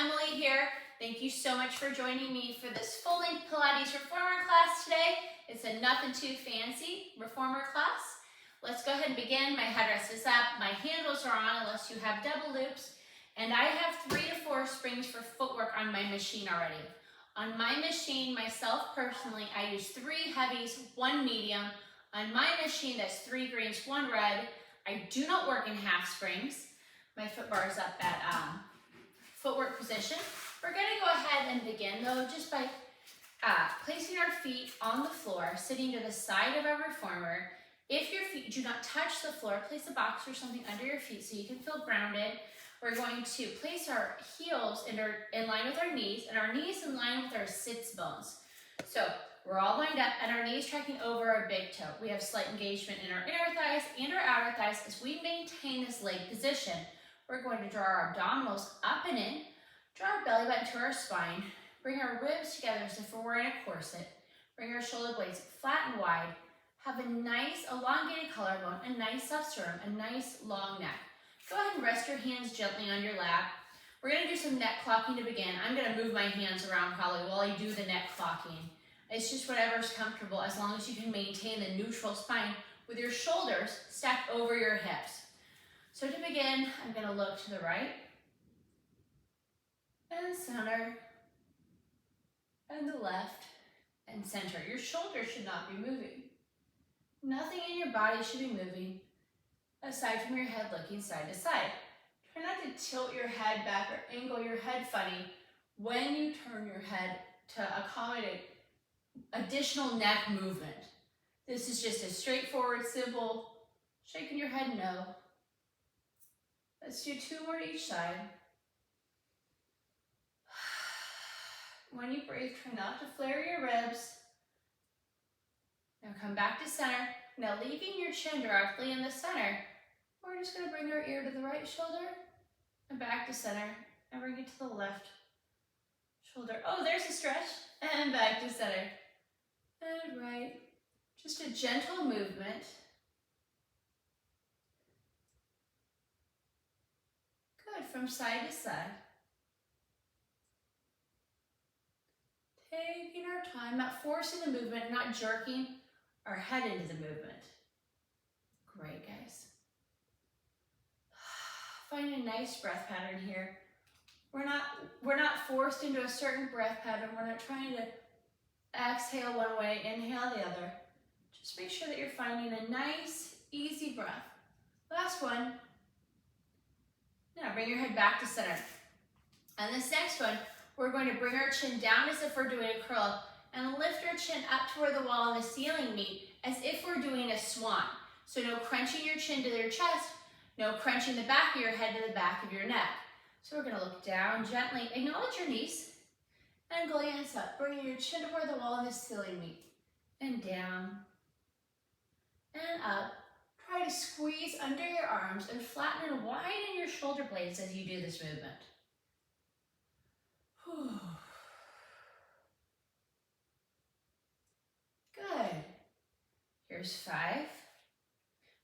Emily here. Thank you so much for joining me for this full-length Pilates Reformer class today. It's a nothing too fancy reformer class. Let's go ahead and begin. My headrest is up, my handles are on unless you have double loops, and I have 3 to 4 springs for footwork on my machine already. On my machine, myself personally, I use 3 heavies, 1 medium. On my machine, that's 3 greens, 1 red. I do not work in half springs. My foot bar is up at footwork position. We're gonna go ahead and begin though just by placing our feet on the floor, sitting to the side of our reformer. If your feet do not touch the floor, place a box or something under your feet so you can feel grounded. We're going to place our heels in line with our knees and our knees in line with our sits bones. So we're all lined up and our knees tracking over our big toe. We have slight engagement in our inner thighs and our outer thighs as we maintain this leg position. We're going to draw our abdominals up and in, draw our belly button to our spine, bring our ribs together as if we're wearing a corset, bring our shoulder blades flat and wide, have a nice elongated collarbone, a nice soft sternum, a nice long neck. Go ahead and rest your hands gently on your lap. We're gonna do some neck clocking to begin. I'm gonna move my hands around probably while I do the neck clocking. It's just whatever's comfortable as long as you can maintain the neutral spine with your shoulders stacked over your hips. So to begin, I'm gonna look to the right and center and the left and center. Your shoulders should not be moving. Nothing in your body should be moving aside from your head looking side to side. Try not to tilt your head back or angle your head funny when you turn your head to accommodate additional neck movement. This is just a straightforward, simple shaking your head no. Let's do 2 more to each side. When you breathe, try not to flare your ribs. Now come back to center. Now leaving your chin directly in the center, we're just gonna bring our ear to the right shoulder and back to center and bring it to the left shoulder. Oh, there's a stretch. And back to center. And right. Just a gentle movement. Good, from side to side. Taking our time, not forcing the movement, not jerking our head into the movement. Great, guys. Find a nice breath pattern here. We're not forced into a certain breath pattern. We're not trying to exhale one way, inhale the other. Just make sure that you're finding a nice, easy breath. Last one. Now bring your head back to center. And this next one, we're going to bring our chin down as if we're doing a curl and lift our chin up to where the wall and the ceiling meet as if we're doing a swan. So no crunching your chin to your chest, no crunching the back of your head to the back of your neck. So we're gonna look down gently, acknowledge your knees, and glance up, bringing your chin to where the wall and the ceiling meet. And down, and up. Try to squeeze under your arms and flatten and widen your shoulder blades as you do this movement. Whew. Good. Here's 5.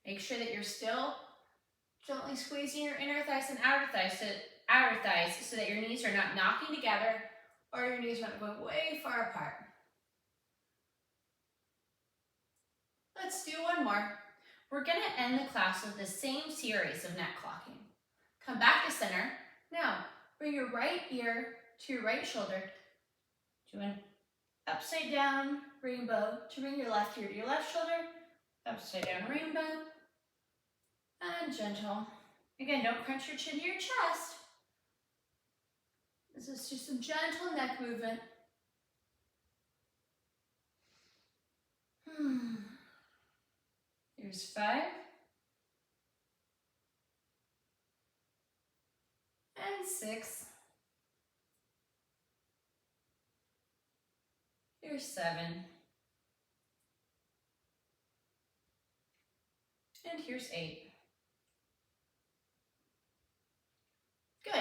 Make sure that you're still gently squeezing your inner thighs and outer thighs so that your knees are not knocking together or your knees are not going way far apart. Let's do one more. We're going to end the class with the same series of neck clocking. Come back to center. Now, bring your right ear to your right shoulder. Do an upside down rainbow to bring your left ear to your left shoulder. Upside down rainbow. And gentle. Again, don't crunch your chin to your chest. This is just some gentle neck movement. Here's 5. And 6. Here's 7. And here's 8. Good.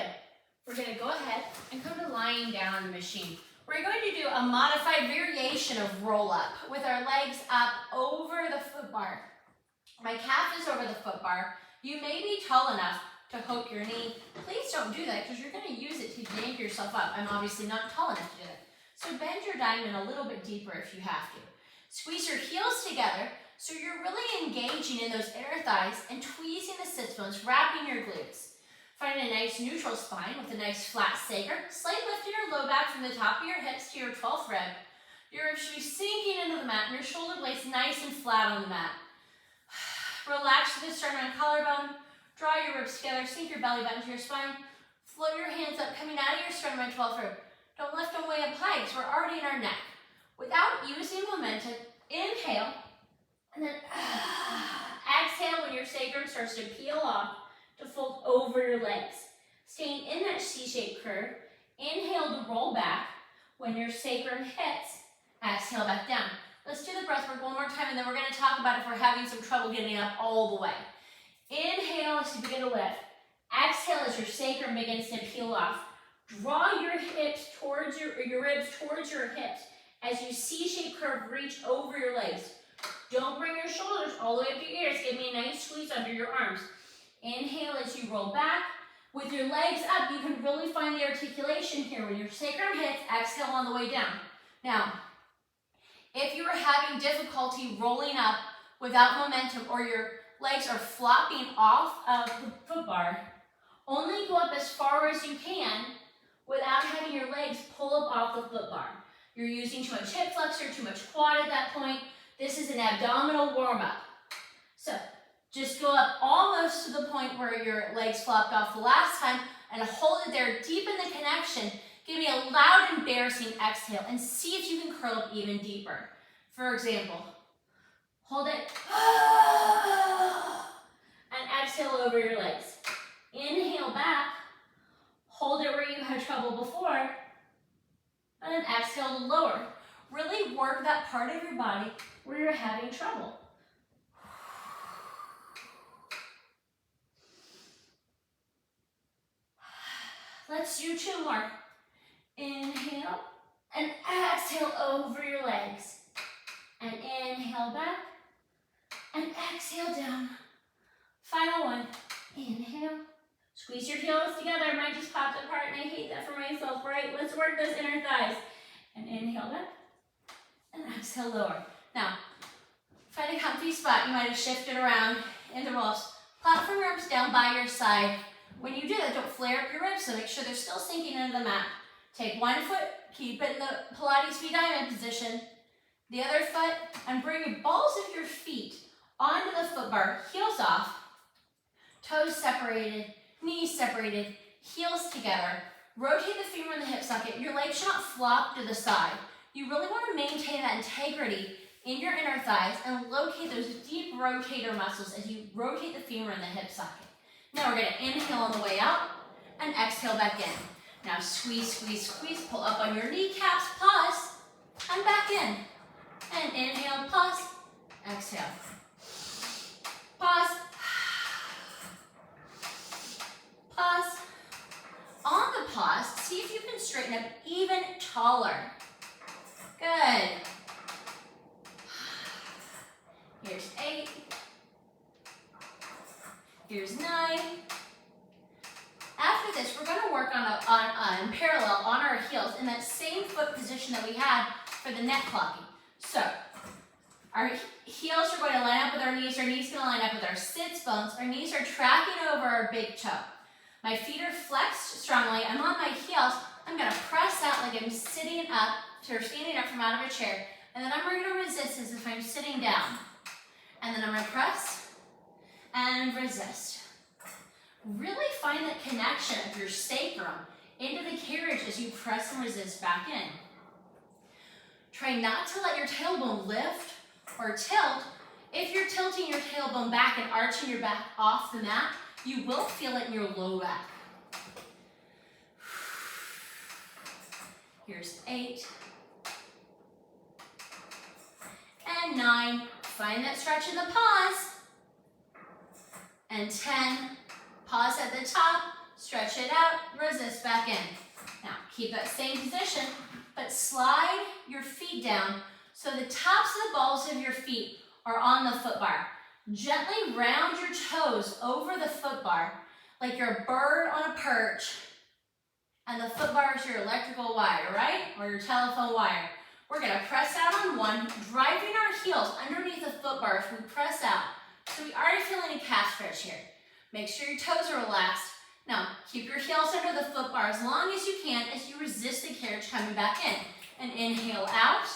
We're going to go ahead and come to lying down on the machine. We're going to do a modified variation of roll up with our legs up over the foot bar. My calf is over the foot bar. You may be tall enough to hook your knee. Please don't do that because you're going to use it to to anchor yourself up. I'm obviously not tall enough to do that. So bend your diamond a little bit deeper if you have to. Squeeze your heels together so you're really engaging in those inner thighs and tweezing the sits bones, wrapping your glutes. Find a nice neutral spine with a nice flat sacrum. Slight lift in your low back from the top of your hips to your 12th rib. Your ribs should be sinking into the mat and your shoulder blades nice and flat on the mat. Relax the sternum and collarbone. Draw your ribs together. Sink your belly button to your spine. Float your hands up, coming out of your sternum and 12th rib. Don't lift them way up high because we're already in our neck. Without using momentum, inhale, and then exhale when your sacrum starts to peel off to fold over your legs. Staying in that C-shaped curve, inhale to roll back. When your sacrum hits, exhale back down. Let's do the breath work one more time, and then we're going to talk about if we're having some trouble getting up all the way. Inhale as you begin to lift. Exhale as your sacrum begins to peel off. Draw your hips towards your ribs towards your hips as you C-shaped curve reach over your legs. Don't bring your shoulders all the way up to your ears. Give me a nice squeeze under your arms. Inhale as you roll back. With your legs up, you can really find the articulation here. When your sacrum hits, exhale on the way down. Now, if you are having difficulty rolling up without momentum or your legs are flopping off of the foot bar, only go up as far as you can without having your legs pull up off the foot bar. You're using too much hip flexor, too much quad at that point. This is an abdominal warm-up. So just go up almost to the point where your legs flopped off the last time and hold it there, deepen the connection. Give me a loud, embarrassing exhale and see if you can curl up even deeper. For example, hold it and exhale over your legs. Inhale back, hold it where you had trouble before, and then exhale to lower. Really work that part of your body where you're having trouble. Let's do 2 more. Inhale and exhale over your legs. And inhale back and exhale down. Final one. Inhale. Squeeze your heels together. Mine just popped apart and I hate that for myself, right? Let's work those inner thighs. And inhale back and exhale lower. Now, find a comfy spot. You might have shifted around in the rolls. Platform ribs down by your side. When you do that, don't flare up your ribs, so make sure they're still sinking into the mat. Take one foot, keep it in the Pilates feet diamond position. The other foot, and bring your balls of your feet onto the foot bar, heels off, toes separated, knees separated, heels together. Rotate the femur in the hip socket. Your legs should not flop to the side. You really want to maintain that integrity in your inner thighs and locate those deep rotator muscles as you rotate the femur in the hip socket. Now we're going to inhale on the way out and exhale back in. Now squeeze, squeeze, squeeze. Pull up on your kneecaps, pause, and back in. And inhale, pause, exhale. Pause. Pause. On the pause, see if you can straighten up even taller. Good. Here's 8. Here's 9. After this, we're going to work on parallel on our heels in that same foot position that we had for the neck clocking. So, our heels are going to line up with our knees are going to line up with our sits bones. Our knees are tracking over our big toe. My feet are flexed strongly. I'm on my heels. I'm going to press out like I'm sitting up, or standing up from out of a chair. And then I'm going to resist as if I'm sitting down. And then I'm going to press and resist. Really find that connection of your sacrum into the carriage as you press and resist back in. Try not to let your tailbone lift or tilt. If you're tilting your tailbone back and arching your back off the mat, you will feel it in your low back. Here's 8. And 9. Find that stretch in the pause. And 10. Pause at the top, stretch it out, resist back in. Now, keep that same position, but slide your feet down so the tops of the balls of your feet are on the foot bar. Gently round your toes over the foot bar like you're a bird on a perch and the foot bar is your electrical wire, right? Or your telephone wire. We're gonna press out on one, driving our heels underneath the foot bar as we press out. So we already feel any calf stretch here. Make sure your toes are relaxed. Now, keep your heels under the foot bar as long as you can as you resist the carriage coming back in. And inhale out,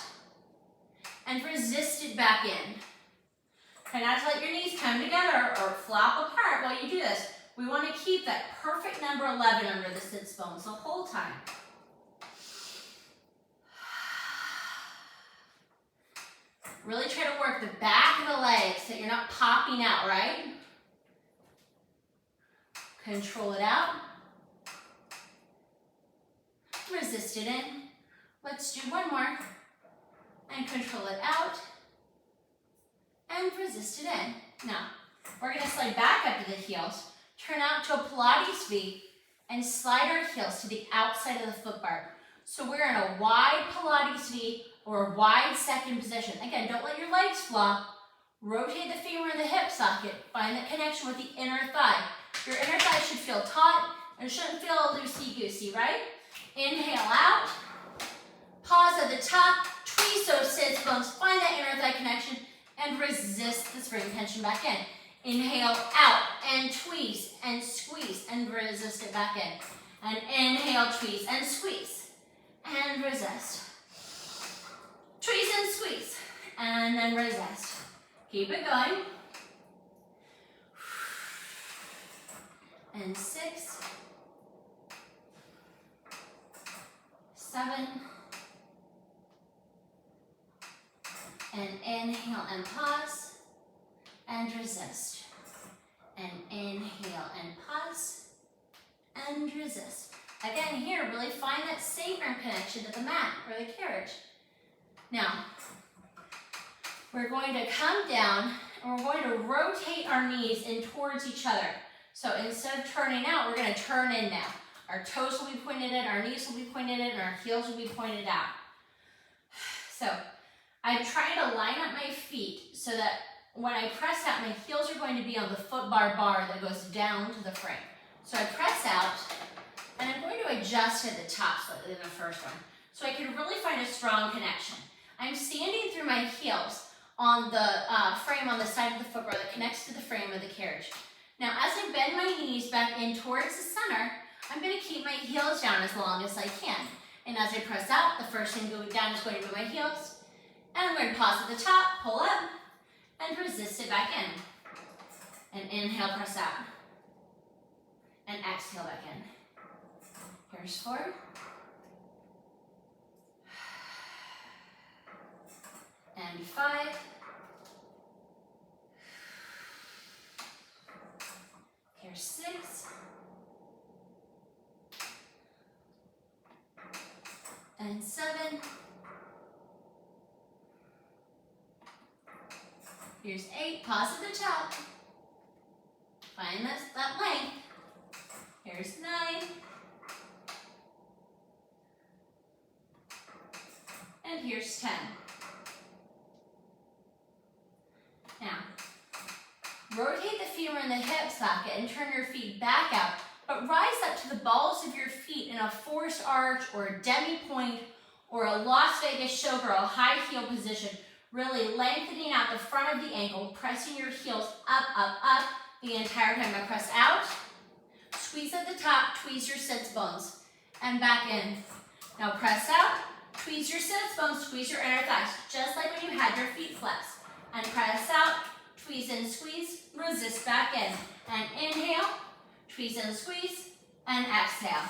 and resist it back in. Try not to let your knees come together or flop apart while you do this. We want to keep that perfect number 11 under the sits bones the whole time. Really try to work the back of the legs so you're not popping out, right? Control it out. Resist it in. Let's do one more. And control it out. And resist it in. Now, we're going to slide back up to the heels, turn out to a Pilates V, and slide our heels to the outside of the foot bar. So we're in a wide Pilates V or a wide second position. Again, don't let your legs flop. Rotate the femur in the hip socket. Find that connection with the inner thigh. Your inner thigh should feel taut and shouldn't feel loosey-goosey, right? Inhale out. Pause at the top. Tweeze those sits bones. Find that inner thigh connection and resist the spring tension back in. Inhale out and tweeze and squeeze and resist it back in. And inhale, tweeze and squeeze and resist. Tweeze and squeeze and then resist. Keep it going. And 6, 7, and inhale and pause, and resist. And inhale and pause, and resist. Again, here, really find that sacrum connection to the mat or the carriage. Now, we're going to come down, and we're going to rotate our knees in towards each other. So instead of turning out, we're going to turn in now. Our toes will be pointed in, our knees will be pointed in, and our heels will be pointed out. So I'm trying to line up my feet so that when I press out, my heels are going to be on the foot bar that goes down to the frame. So I press out, and I'm going to adjust at the top slightly than the first one, so I can really find a strong connection. I'm standing through my heels on the frame on the side of the foot bar that connects to the frame of the carriage. Now, as I bend my knees back in towards the center, I'm going to keep my heels down as long as I can. And as I press out, the first thing going down is going to be my heels. And I'm going to pause at the top, pull up, and resist it back in. And inhale, press out. And exhale back in. Here's 4. And 5. Here's 6. And 7. Here's 8. Pause at the top. Find that length. Here's 9. And here's 10. Now, rotate the femur in the hip socket and turn your feet back out, but rise up to the balls of your feet in a forced arch or a demi-point or a Las Vegas showgirl high heel position, really lengthening out the front of the ankle, pressing your heels up, up, up the entire time. I press out, squeeze at the top, tweeze your sits bones, and back in. Now press out, tweeze your sits bones, squeeze your inner thighs, just like when you had your feet flexed. And press out, tweeze and squeeze, resist back in. And inhale, tweeze and squeeze, and exhale.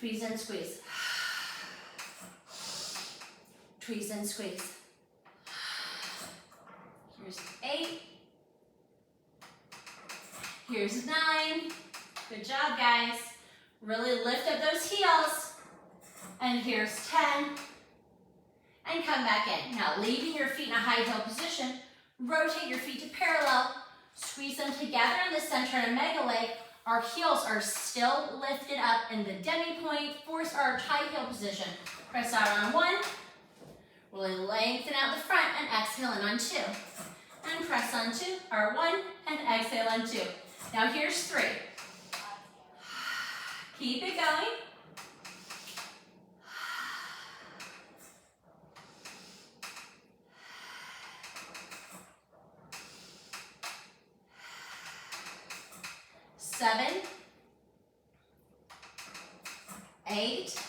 Tweeze and squeeze. Tweeze and squeeze. Here's 8. Here's 9. Good job, guys. Really lift up those heels. And here's 10. And come back in. Now, leaving your feet in a high heel position, rotate your feet to parallel, squeeze them together in the center in a mega leg. Our heels are still lifted up in the demi-point, force arch, high heel position. Press out on 1, really lengthen out the front, and exhale in on 2. And press on 2, or 1, and exhale on 2. Now here's 3. Keep it going. Seven, 8,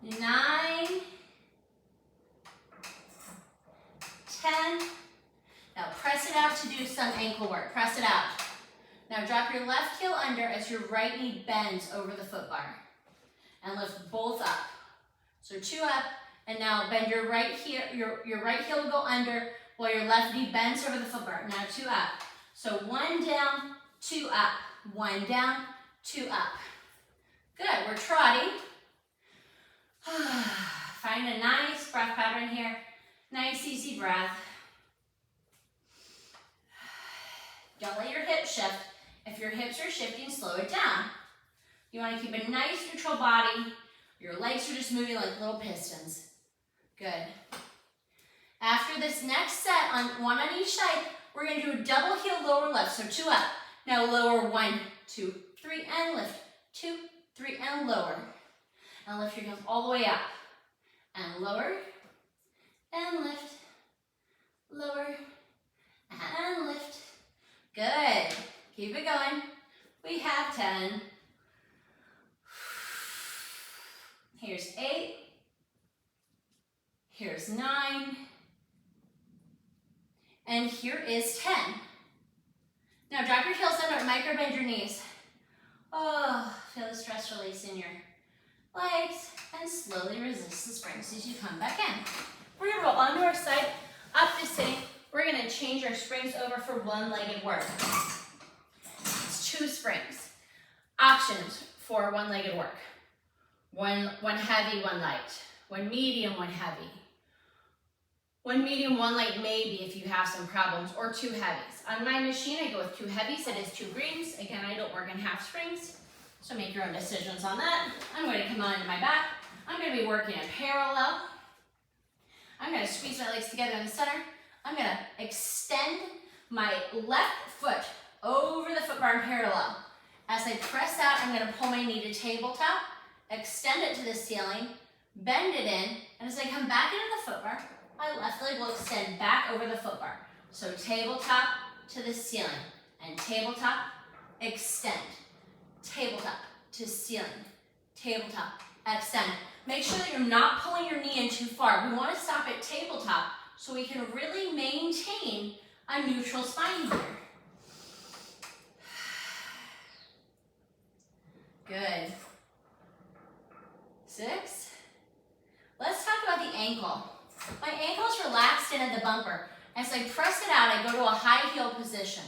9, 10. Now press it out to do some ankle work. Press it out. Now drop your left heel under as your right knee bends over the foot bar. And lift both up. So 2 up, and now bend your right heel, your right heel will go under while your left knee bends over the foot bar. Now 2 up. So 1 down, 2 up. 1 down, 2 up. Good, we're trotting. Find a nice breath pattern here. Nice, easy breath. Don't let your hips shift. If your hips are shifting, slow it down. You want to keep a nice neutral body. Your legs are just moving like little pistons. Good. After this next set, one on each side, we're going to do a double heel lower lift. So 2 up. Now lower 1, 2, 3, and lift. 2, 3, and lower. And lift your heels all the way up. And lower, and lift, lower, and lift. Good. Keep it going. We have 10. Here's 8. Here's 9. And here is 10. Now drop your heels under, micro bend your knees. Oh, feel the stress release in your legs, and slowly resist the springs as you come back in. We're gonna roll onto our side, up to sitting. We're gonna change our springs over for one-legged work. It's 2 springs. Options for one-legged work. One heavy, 1 light. 1 medium, 1 heavy. 1 medium, 1 light maybe if you have some problems, or 2 heavies. On my machine, I go with 2 heavies, it is 2 greens. Again, I don't work in half springs, so make your own decisions on that. I'm going to come on into my back. I'm going to be working in parallel. I'm going to squeeze my legs together in the center. I'm going to extend my left foot over the foot bar in parallel. As I press out, I'm going to pull my knee to tabletop, extend it to the ceiling, bend it in, and as I come back into the foot bar, my left leg will extend back over the foot bar. So tabletop to the ceiling, and tabletop, extend. Tabletop to ceiling, tabletop, extend. Make sure that you're not pulling your knee in too far. We want to stop at tabletop so we can really maintain a neutral spine here. Good. 6. Let's talk about the ankle. My ankle is relaxed in at the bumper. As I press it out, I go to a high heel position.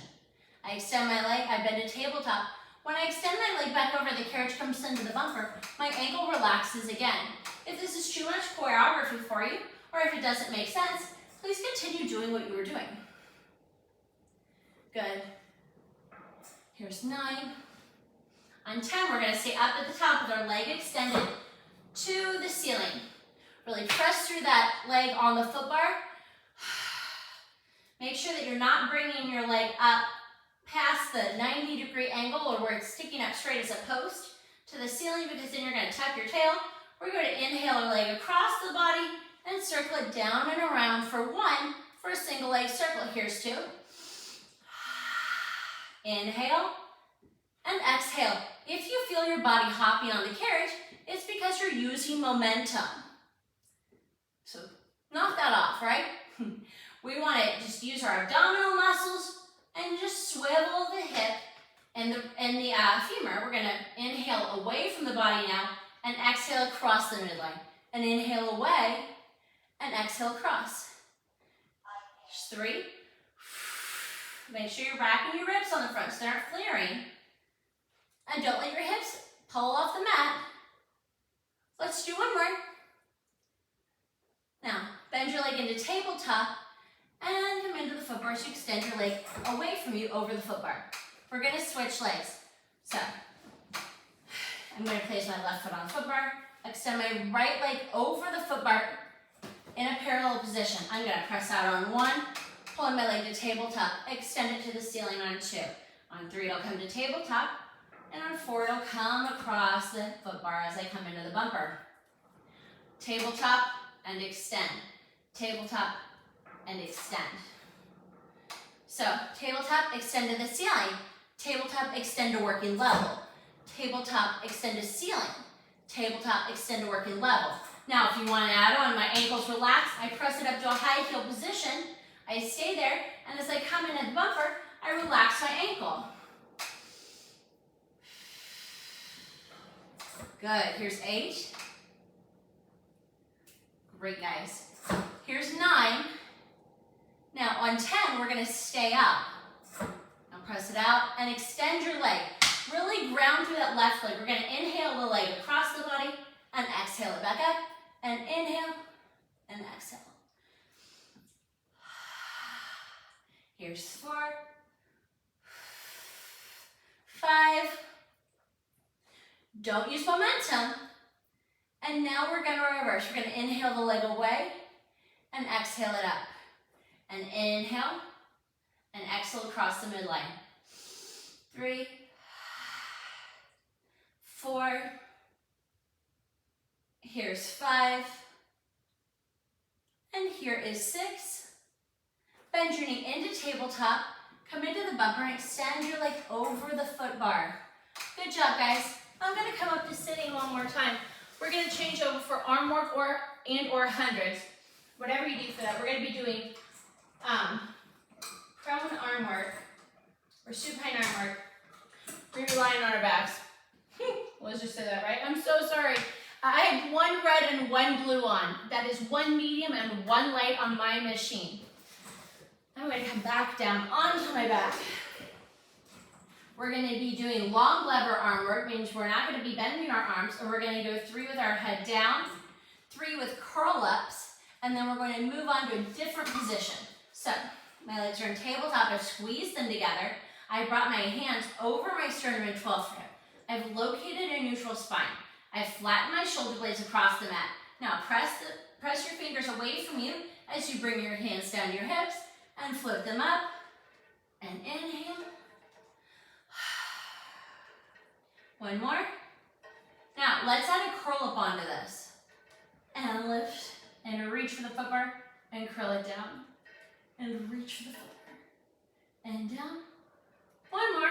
I extend my leg, I bend to tabletop. When I extend my leg back over, the carriage comes into the bumper, my ankle relaxes again. If this is too much choreography for you, or if it doesn't make sense, please continue doing what you were doing. Good. Here's 9. On 10, we're going to stay up at the top with our leg extended to the ceiling. Really press through that leg on the foot bar. Make sure that you're not bringing your leg up past the 90-degree angle or where it's sticking up straight as a post to the ceiling, because then you're going to tuck your tail. We're going to inhale our leg across the body and circle it down and around for 1 for a single leg circle. Here's 2. Inhale and exhale. If you feel your body hopping on the carriage, it's because you're using momentum. So knock that off, right? We want to just use our abdominal muscles and just swivel the hip and the femur. We're going to inhale away from the body now and exhale across the midline. And inhale away and exhale across. 3. Make sure you're racking your ribs on the front so they aren't flaring. And don't let your hips pull off the mat. Let's do 1 more. Now, bend your leg into tabletop and come into the foot bar to extend your leg away from you over the foot bar. We're going to switch legs. So, I'm going to place my left foot on the foot bar, extend my right leg over the foot bar in a parallel position. I'm going to press out on 1, pulling my leg to tabletop, extend it to the ceiling on 2. On 3, it'll come to tabletop. And on 4, it'll come across the foot bar as I come into the bumper. Tabletop and extend. Tabletop and extend. So, tabletop, extend to the ceiling. Tabletop, extend to working level. Tabletop, extend to ceiling. Tabletop, extend to working level. Now, if you want to add on, my ankles relax, I press it up to a high heel position. I stay there, and as I come in at the bumper, I relax my ankle. Good, here's 8. Great, guys. Here's 9. Now, on 10, we're gonna stay up. Now press it out and extend your leg. Really ground through that left leg. We're gonna inhale the leg across the body and exhale it back up. And inhale and exhale. Here's 4, 5. Don't use momentum. And now we're gonna reverse. We're gonna inhale the leg away and exhale it up. And inhale and exhale across the midline. 3, 4. Here's 5. And here is 6. Bend your knee into tabletop. Come into the bumper and extend your leg over the foot bar. Good job, guys. I'm gonna come up to sitting one more time. We're gonna change over for arm work or hundreds. Whatever you do for that. We're gonna be doing prone arm work or supine arm work. We're relying on our backs. Let's just say that, right? I'm so sorry. I have 1 red and 1 blue on. That is 1 medium and 1 light on my machine. I'm going to come back down onto my back. We're going to be doing long lever arm work, means we're not going to be bending our arms, and we're going to go 3 with our head down, 3 with curl ups, and then we're going to move on to a different position. So, my legs are in tabletop, I've squeezed them together. I brought my hands over my sternum and 12th rib. I've located a neutral spine. I've flattened my shoulder blades across the mat. Now press your fingers away from you as you bring your hands down to your hips and float them up. And inhale. 1 more. Now let's add a curl up onto this. And lift and reach for the foot bar and curl it down. And reach for the foot bar. And down. 1 more.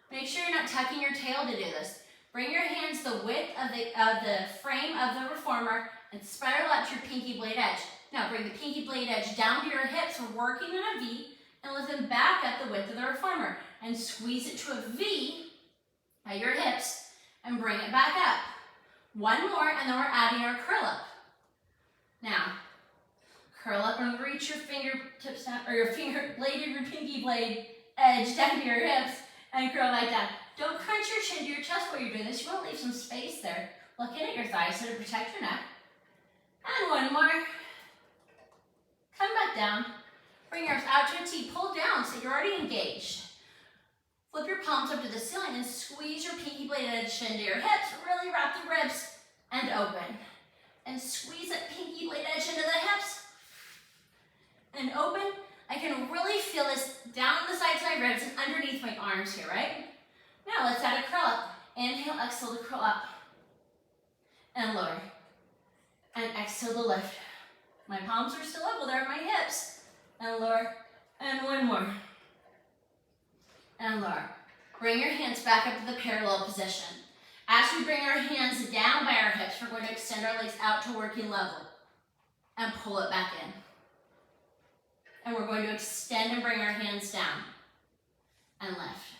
Make sure you're not tucking your tail to do this. Bring your hands the width of the frame of the reformer and spiral up to your pinky blade edge. Now bring the pinky blade edge down to your hips. We're working in a V, and lift them back at the width of the reformer. And squeeze it to a V at your hips and bring it back up. 1 more, and then we're adding our curl up. Now, curl up and reach your fingertips down, or your finger blade of your pinky blade edge down to your hips. And curl right down. Don't crunch your chin to your chest while you're doing this. You want to leave some space there. Look in at your thighs so to protect your neck. And 1 more. Come back down. Bring your arms out to a T. Pull down so you're already engaged. Flip your palms up to the ceiling and squeeze your pinky blade edge into your hips. Really wrap the ribs and open. And squeeze that pinky blade edge into the hips. And open. I can really feel this down the sides of my ribs and underneath my arms here, right? Now let's add a curl up. Inhale, exhale to curl up. And lower. And exhale to lift. My palms are still level, they're at my hips. And lower. And 1 more. And lower. Bring your hands back up to the parallel position. As we bring our hands down by our hips, we're going to extend our legs out to working level. And pull it back in. And we're going to extend and bring our hands down. And lift.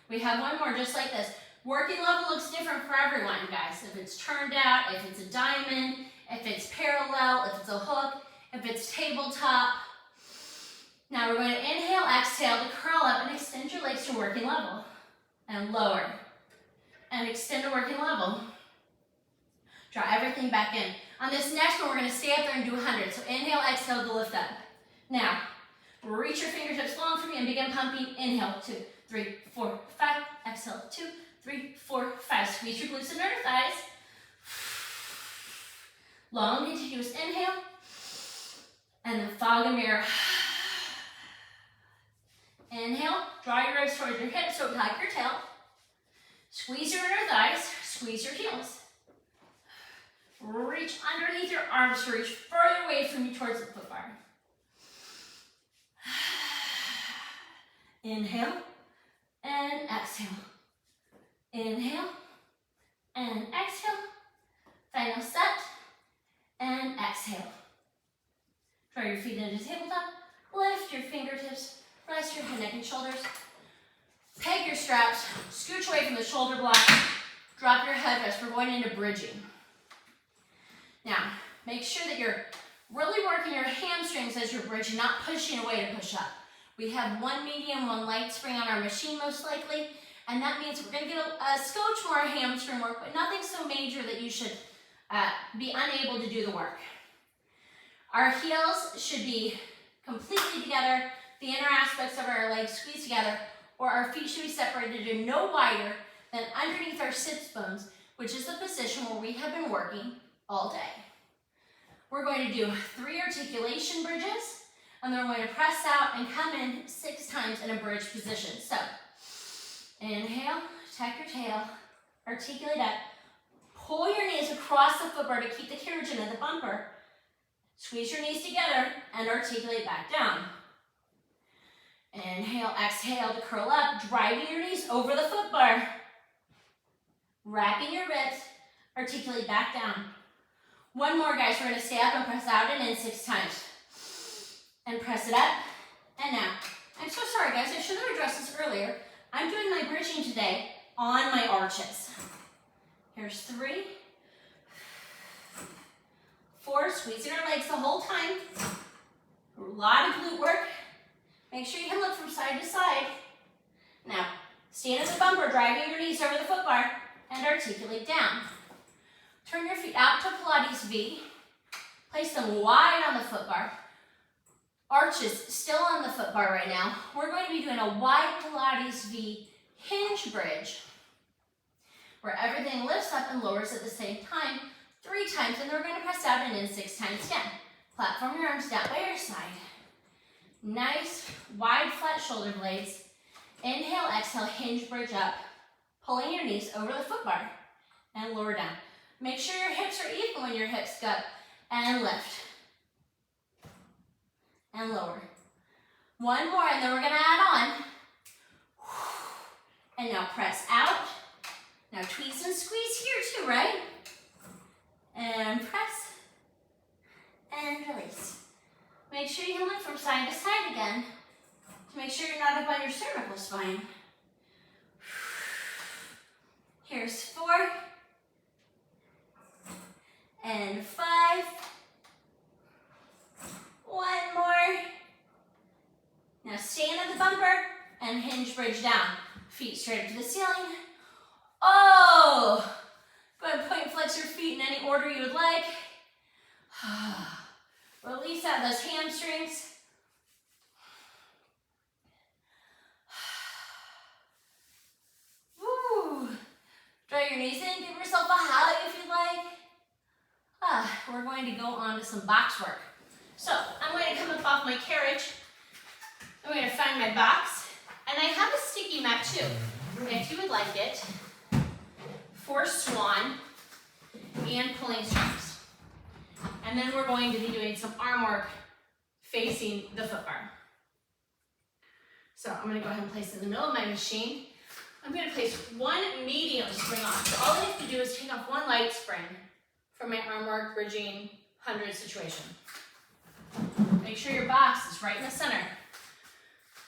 We have 1 more just like this. Working level looks different for everyone, guys. If it's turned out, if it's a diamond, if it's parallel, if it's a hook, if it's tabletop. Now we're going to inhale, exhale to curl up and extend your legs to working level. And lower. And extend to working level. Draw everything back in. On this next one, we're going to stay up there and do 100. So inhale, exhale to lift up. Now, reach your fingertips long for me and begin pumping. Inhale, 2, 3, 4, 5. Exhale, 2, 3, 4, 5. Squeeze your glutes and inner thighs. Long, continuous inhale. And then fog and mirror. Inhale, draw your ribs towards your hips, so hug your tail. Squeeze your inner thighs, squeeze your heels. Reach underneath your arms to reach further away from you towards the foot bar. Inhale and exhale. Inhale and exhale. Final set and exhale. Draw your feet into tabletop. Lift your fingertips. Rest your head, neck, and shoulders. Peg your straps. Scooch away from the shoulder block. Drop your headrest. We're going into bridging. Now, make sure that you're really working your hamstrings as you're bridging, not pushing away to push up. We have one medium, one light spring on our machine most likely, and that means we're going to get a scotch more hamstring work, but nothing so major that you should be unable to do the work. Our heels should be completely together, the inner aspects of our legs squeezed together, or our feet should be separated and no wider than underneath our sits bones, which is the position where we have been working all day. We're going to do 3 articulation bridges, and then we're going to press out and come in 6 times in a bridge position. So, inhale, tuck your tail, articulate up, pull your knees across the foot bar to keep the carriage in the bumper, squeeze your knees together, and articulate back down. Inhale, exhale to curl up, driving your knees over the foot bar, wrapping your ribs, articulate back down. One more, guys. We're going to stay up and press out and in 6 times. And press it up. And now. I'm so sorry, guys. I should have addressed this earlier. I'm doing my bridging today on my arches. Here's 3, 4. Squeezing our legs the whole time. A lot of glute work. Make sure you can look from side to side. Now, stand at the bumper, driving your knees over the foot bar, and articulate down. Turn your feet out to Pilates V. Place them wide on the foot bar. Arches still on the foot bar right now. We're going to be doing a wide Pilates V hinge bridge, where everything lifts up and lowers at the same time 3 times, and then we're going to press out and in 6 times again. Platform your arms down by your side. Nice, wide, flat shoulder blades. Inhale, exhale, hinge bridge up. Pulling your knees over the foot bar and lower down. Make sure your hips are even when your hips go. And lift. And lower. One more, and then we're going to add on. And now press out. Now tweeze and squeeze here too, right? And press. And release. Make sure you can look from side to side again to make sure you're not up on your cervical spine. Here's 4. And 5. One more. Now stand at the bumper and hinge bridge down. Feet straight up to the ceiling. Oh! Go ahead and point and flex your feet in any order you would like. Release out those hamstrings. Woo! Draw your knees in. Give yourself a hug if you'd like. We're going to go on to some box work. So I'm going to come up off my carriage. I'm going to find my box. And I have a sticky mat too, if you would like it, for swan and pulling strings. And then we're going to be doing some arm work facing the foot bar. So I'm going to go ahead and place it in the middle of my machine. I'm going to place 1 medium spring off. So all I have to do is take off 1 light spring from my arm work bridging 100 situation. Make sure your box is right in the center.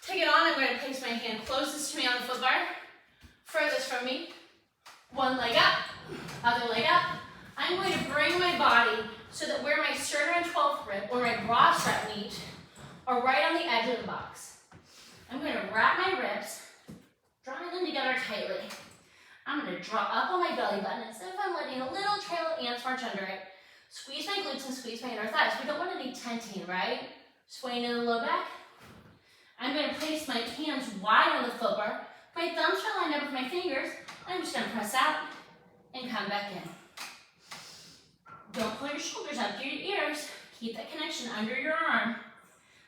Take it on. I'm going to place my hand closest to me on the foot bar, furthest from me. 1 leg up, other leg up. I'm going to bring my body so that where my sternum and 12th rib or my bra strap meet are right on the edge of the box. I'm going to wrap my ribs, drawing them together tightly. I'm going to draw up on my belly button instead of I'm letting a little trail of ants march under it. Squeeze my glutes and squeeze my inner thighs. We don't want any tenting, right? Swaying in the low back. I'm going to place my hands wide on the foot bar. My thumbs are lined up with my fingers. I'm just going to press out and come back in. Don't pull your shoulders up to your ears. Keep that connection under your arm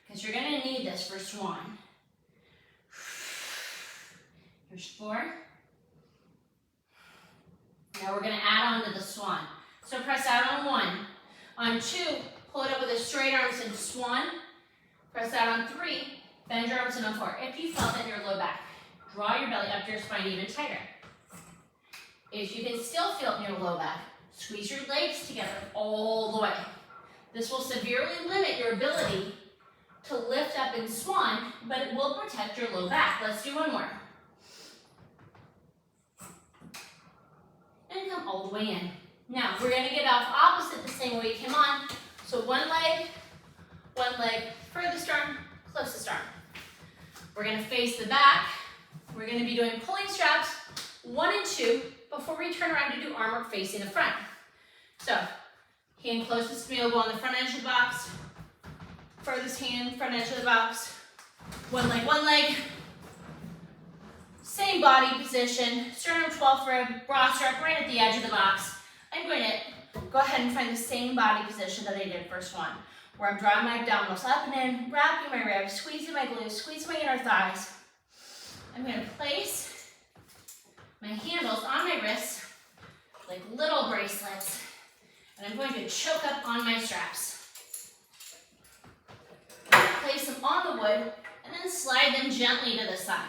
because you're going to need this for swan. Here's 4. Now we're going to add on to the swan. So press out on 1. On 2, pull it up with a straight arms and swan. Press out on 3, bend your arms in on 4. If you felt that in your low back, draw your belly up to your spine even tighter. If you can still feel it in your low back, squeeze your legs together all the way. This will severely limit your ability to lift up in swan, but it will protect your low back. Let's do one more. And come all the way in. Now, we're going to get off opposite the same way you came on. So one leg, furthest arm, closest arm. We're going to face the back. We're going to be doing pulling straps 1 and 2 before we turn around to do arm work facing the front. So, hand closest to me will go on the front edge of the box. Furthest hand, front edge of the box. One leg. Same body position. Sternum 12th rib, bra strap right at the edge of the box. I'm going to go ahead and find the same body position that I did first one, where I'm drawing my abdominals up and in, wrapping my ribs, squeezing my glutes, squeezing my inner thighs. I'm going to place my handles on my wrists like little bracelets, and I'm going to choke up on my straps. Place them on the wood and then slide them gently to the side.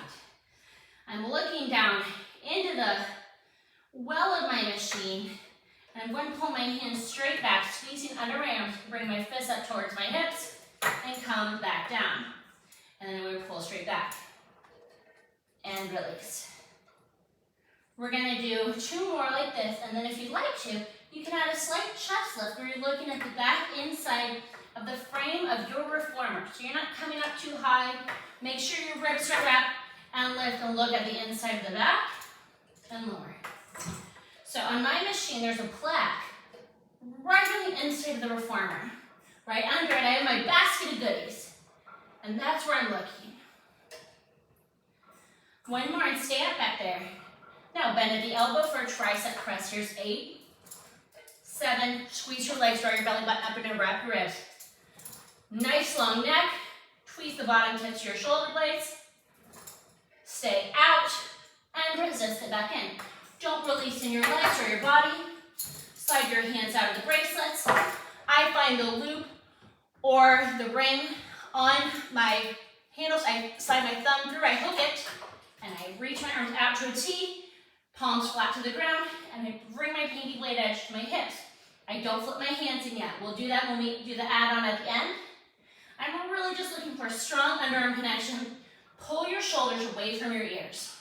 I'm looking down into the well of my machine, and I'm going to pull my hands straight back, squeezing under my arms to bring my fists up towards my hips and come back down. And then I'm going to pull straight back and release. We're going to do 2 more like this, and then if you'd like to, you can add a slight chest lift where you're looking at the back inside of the frame of your reformer. So you're not coming up too high. Make sure your ribs are wrapped and lift and look at the inside of the back and lower. So on my machine, there's a plaque right on the inside of the reformer. Right under it, I have my basket of goodies. And that's where I'm looking. 1 more and stay up back there. Now bend at the elbow for a tricep press. Here's 8, 7, squeeze your legs, draw your belly button up and in, wrap your ribs. Nice long neck, tweeze the bottom tips of your shoulder blades. Stay out and resist it back in. Don't release in your legs or your body. Slide your hands out of the bracelets. I find the loop or the ring on my handles. I slide my thumb through, I hook it, and I reach my arms out to a T, palms flat to the ground, and I bring my pinky blade edge to my hips. I don't flip my hands in yet. We'll do that when we do the add-on at the end. I'm really just looking for a strong underarm connection. Pull your shoulders away from your ears.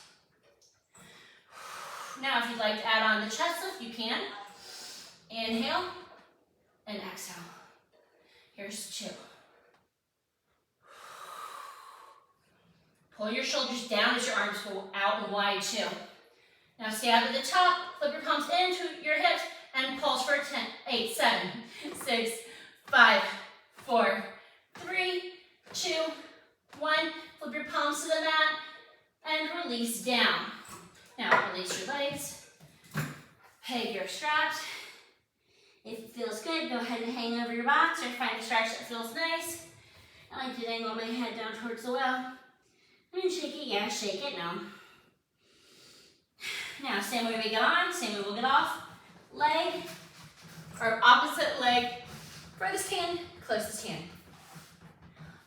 Now, if you'd like to add on the chest lift, you can. Inhale and exhale. Here's 2. Pull your shoulders down as your arms go out and wide too. Now stay up at the top, flip your palms into your hips, and pulse for 10, 8, 7, 6, 5, 4, 3, 2, 1. Flip your palms to the mat and release down. Now release your legs, peg your straps. If it feels good, go ahead and hang over your box or find a stretch that feels nice. I like to angle my head down towards the well. And shake it, yeah, shake it, no. Now, same way we get on, same way we'll get off. Leg, or opposite leg, furthest hand, closest hand.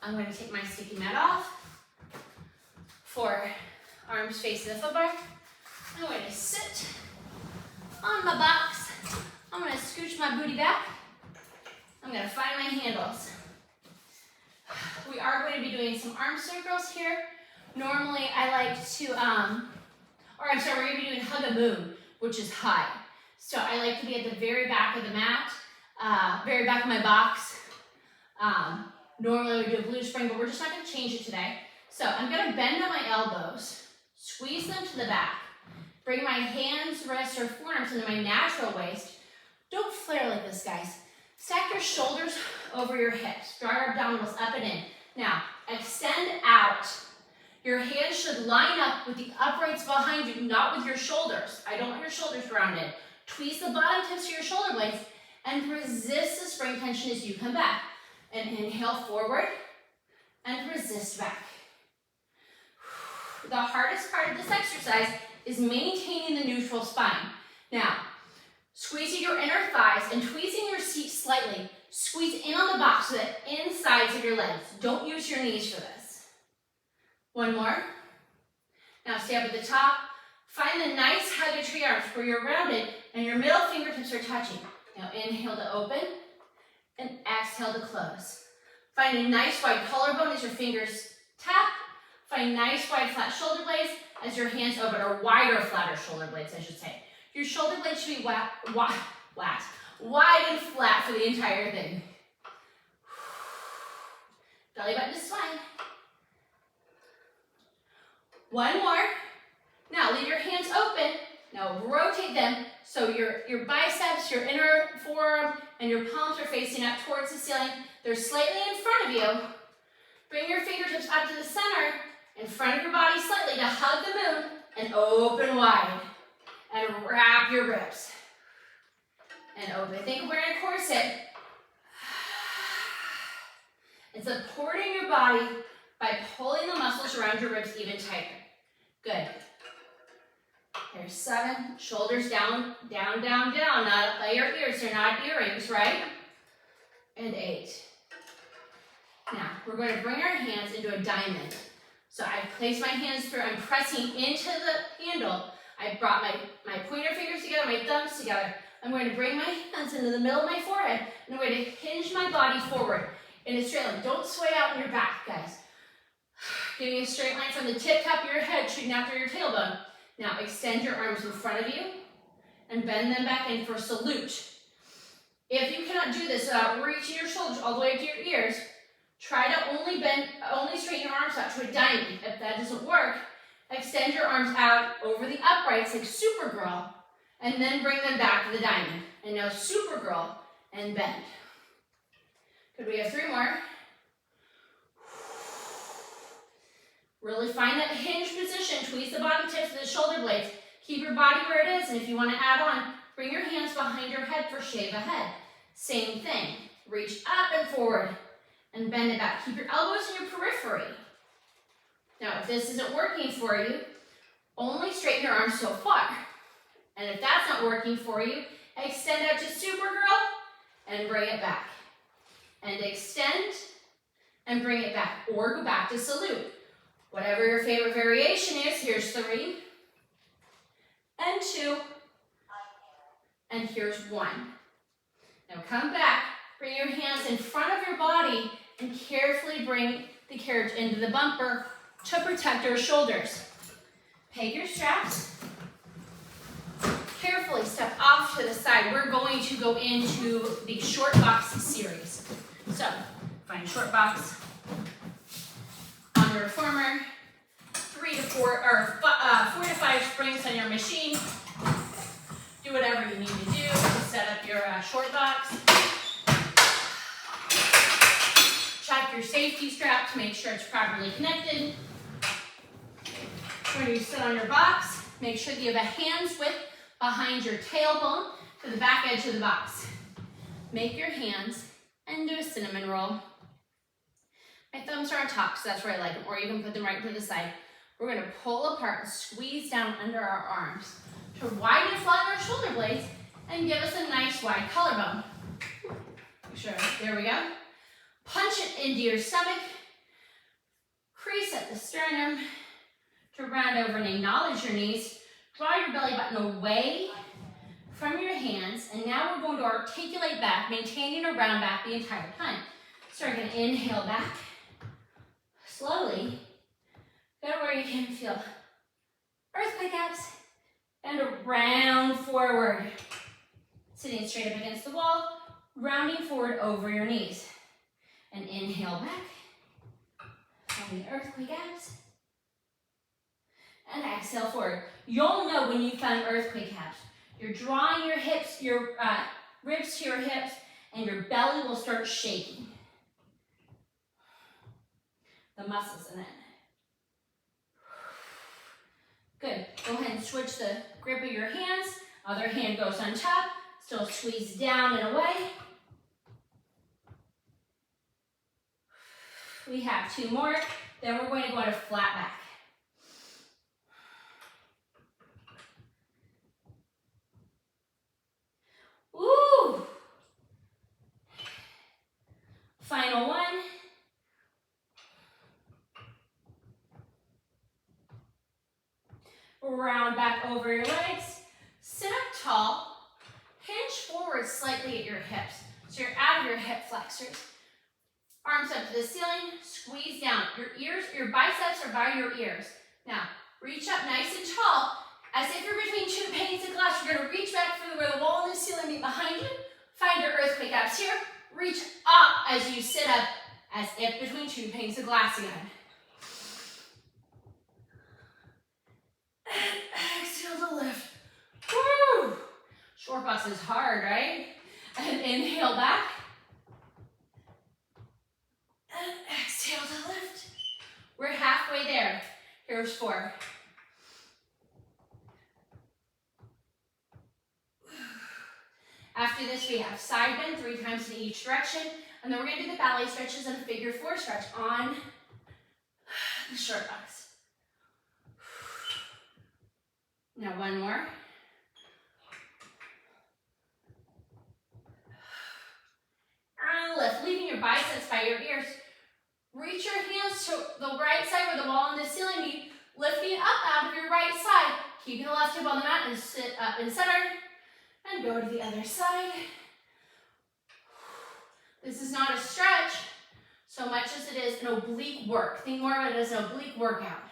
I'm going to take my sticky mat off. For arms facing the foot bar. I'm going to sit on my box. I'm going to scooch my booty back. I'm going to find my handles. We are going to be doing some arm circles here. Normally, I like to, we're going to be doing hug a moon, which is high. So I like to be at the very back of the mat, very back of my box. Normally we do a glute spring, but we're just not going to change it today. So I'm going to bend at my elbows, squeeze them to the back, bring my hands, wrists, or forearms into my natural waist. Don't flare like this, guys. Stack your shoulders over your hips. Draw your abdominals up and in. Now, extend out. Your hands should line up with the uprights behind you, not with your shoulders. I don't want your shoulders rounded. Tweeze the bottom tips of your shoulder blades and resist the spring tension as you come back. And inhale forward and resist back. The hardest part of this exercise is maintaining the neutral spine. Now, squeezing your inner thighs and tweezing your seat slightly. Squeeze in on the box so that insides of your legs. Don't use your knees for this. One more. Now stay up at the top. Find the nice hug of tree arms where you're rounded and your middle fingertips are touching. Now inhale to open and exhale to close. Find a nice wide collarbone as your fingers tap. Find nice wide flat shoulder blades as your hands open, or wider, flatter shoulder blades, I should say. Your shoulder blades should be wide and flat for the entire thing. Belly button to spine. One more. Now leave your hands open. Now rotate them so your biceps, your inner forearm, and your palms are facing up towards the ceiling. They're slightly in front of you. Bring your fingertips up to the center, in front of your body slightly to hug the moon, and open wide. And wrap your ribs. And open. Think of wearing a corset. And supporting your body by pulling the muscles around your ribs even tighter. Good. There's 7. Shoulders down, down, down, down. Not up by your ears. They're not earrings, right? And 8. Now, we're going to bring our hands into a diamond. So I place my hands through. I'm pressing into the handle. I brought my pointer fingers together, my thumbs together. I'm going to bring my hands into the middle of my forehead, and I'm going to hinge my body forward in a straight line. Don't sway out in your back, guys. Give me a straight line from the tip top of your head, shooting out through your tailbone. Now extend your arms in front of you, and bend them back in for salute. If you cannot do this without reaching your shoulders all the way up to your ears, try to only straighten your arms out to a diamond. If that doesn't work, extend your arms out over the uprights like Supergirl, and then bring them back to the diamond. And now Supergirl and bend. Good, we have 3 more. Really find that hinge position. Tweeze the bottom tips of the shoulder blades. Keep your body where it is, and if you want to add on, bring your hands behind your head for shave ahead. Same thing. Reach up and forward and bend it back. Keep your elbows in your periphery. Now, if this isn't working for you, only straighten your arms so far. And if that's not working for you, extend out to Supergirl and bring it back. And extend and bring it back, or go back to salute. Whatever your favorite variation is, here's 3, and 2, and here's 1. Now come back, bring your hands in front of your body, and carefully bring the carriage into the bumper to protect your shoulders. Peg your straps. Carefully step off to the side. We're going to go into the short box series. So, find a short box on the reformer, 4 to 5 springs on your machine. Do whatever you need to do to set up your short box. Check your safety strap to make sure it's properly connected. When you sit on your box, make sure that you have a hand's width behind your tailbone to the back edge of the box. Make your hands and do a cinnamon roll. My thumbs are on top, so that's where I like them, or you can put them right to the side. We're going to pull apart and squeeze down under our arms to widen and flatten our shoulder blades and give us a nice wide collarbone. Sure, there we go. Punch it into your stomach. Crease at the sternum to round over and acknowledge your knees. Draw your belly button away from your hands, and now we're going to articulate back, maintaining a round back the entire time. So we're going to inhale back, slowly, go to where you can feel earthquake abs, and round forward. Sitting straight up against the wall, rounding forward over your knees. And inhale back, find the earthquake abs, and exhale forward. You'll know when you found earthquake abs. You're drawing your hips, your ribs to your hips, and your belly will start shaking. The muscles in it. Good. Go ahead and switch the grip of your hands. Other hand goes on top. Still squeeze down and away. We have 2 more. Then we're going to go to flat back. round back over your legs, sit up tall, hinge forward slightly at your hips. So you're out of your hip flexors. Arms up to the ceiling, squeeze down. Your biceps are by your ears. Now, reach up nice and tall, as if you're between two panes of glass. You're gonna reach back for where the wall and the ceiling meet behind you. Find your earthquake abs here. Reach up as you sit up, as if between two panes of glass again. And exhale to lift. Woo! Short box is hard, right? And inhale back. And exhale to lift. We're halfway there. Here's 4. After this, we have side bend 3 times in each direction. And then we're going to do the ballet stretches and a figure 4 stretch on the short box. Now 1 more. And lift, leaving your biceps by your ears. Reach your hands to the right side where the wall and the ceiling meet, lifting up out of your right side. Keep your left hip on the mat and sit up in center. And go to the other side. This is not a stretch so much as it is an oblique work. Think more of it as an oblique workout.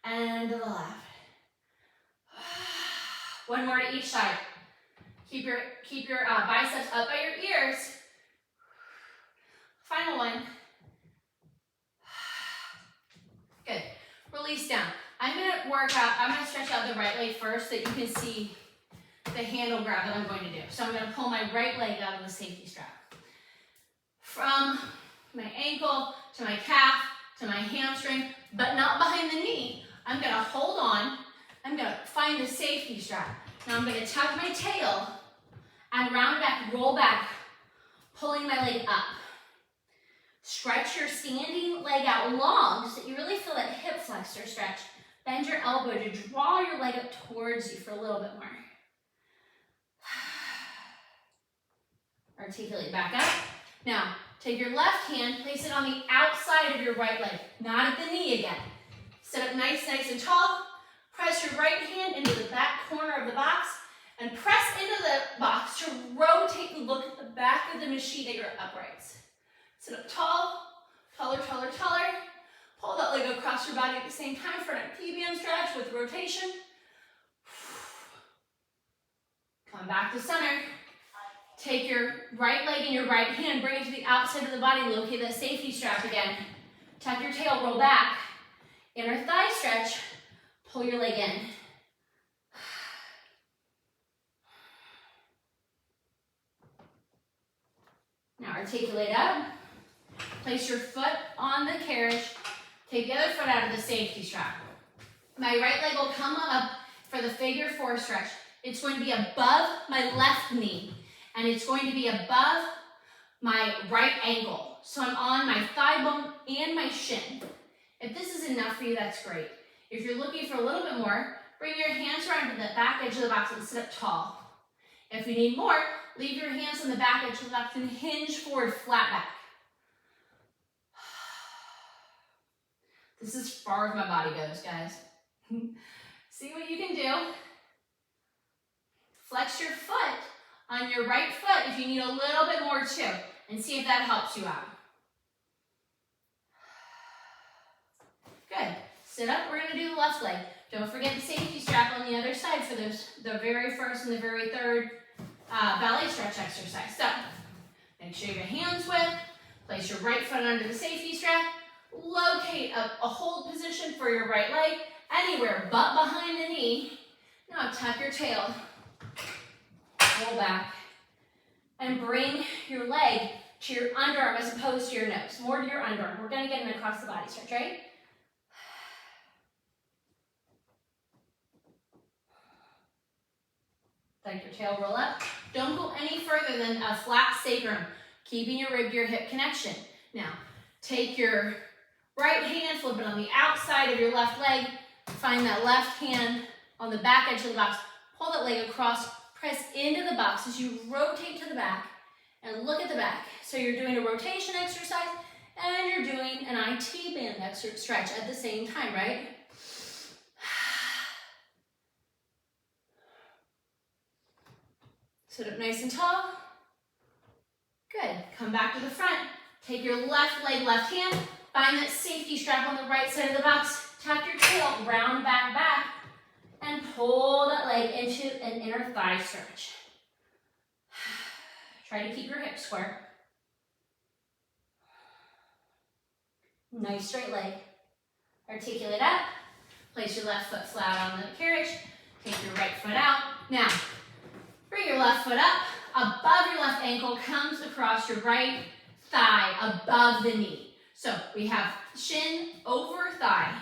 And to the left. 1 more to each side. Keep your biceps up by your ears. Final one. Good. Release down. I'm gonna stretch out the right leg first so that you can see the handle grab that I'm going to do. So I'm gonna pull my right leg out of the safety strap. From my ankle to my calf to my hamstring, but not behind the knee. I'm gonna hold on. I'm gonna find the safety strap. Now I'm gonna tuck my tail and round back, roll back, pulling my leg up. Stretch your standing leg out long so that you really feel that hip flexor stretch. Bend your elbow to draw your leg up towards you for a little bit more. Articulate back up. Now, take your left hand, place it on the outside of your right leg, not at the knee again. Sit up nice and tall. Press your right hand into the back corner of the box and press into the box to rotate and look at the back of the machine at your uprights. Sit up tall, taller. Pull that leg across your body at the same time for an PBM stretch with rotation. Come back to center. Take your right leg in your right hand, bring it to the outside of the body, locate that safety strap again. Tuck your tail, roll back. Inner thigh stretch, pull your leg in. Now articulate up. Place your foot on the carriage. Take the other foot out of the safety strap. My right leg will come up for the figure 4 stretch. It's going to be above my left knee, and it's going to be above my right ankle. So I'm on my thigh bone and my shin. If this is enough for you, that's great. If you're looking for a little bit more, bring your hands around to the back edge of the box and sit up tall. If you need more, leave your hands on the back edge of the box and hinge forward, flat back. This is as far as my body goes, guys. See what you can do. Flex your foot on your right foot if you need a little bit more too, and see if that helps you out. Good. Sit up, we're gonna do the left leg. Don't forget the safety strap on the other side for the very first and the very third ballet stretch exercise. So, make sure your hands width, place your right foot under the safety strap, locate a hold position for your right leg, anywhere but behind the knee. Now tuck your tail, roll back, and bring your leg to your underarm as opposed to your nose, more to your underarm. We're gonna get an across the body stretch, right? Tuck your tail, roll up. Don't go any further than a flat sacrum, keeping your rib to your hip connection. Now, take your right hand, flip it on the outside of your left leg, find that left hand on the back edge of the box, pull that leg across, press into the box as you rotate to the back and look at the back. So you're doing a rotation exercise and you're doing an IT band stretch at the same time, right? Sit up nice and tall. Good. Come back to the front. Take your left leg, left hand. Find that safety strap on the right side of the box. Tap your tail, round back, and pull that leg into an inner thigh stretch. Try to keep your hips square. Nice straight leg. Articulate up. Place your left foot flat on the carriage. Take your right foot out. Now, bring your left foot up. Above your left ankle comes across your right thigh, above the knee. So we have shin over thigh.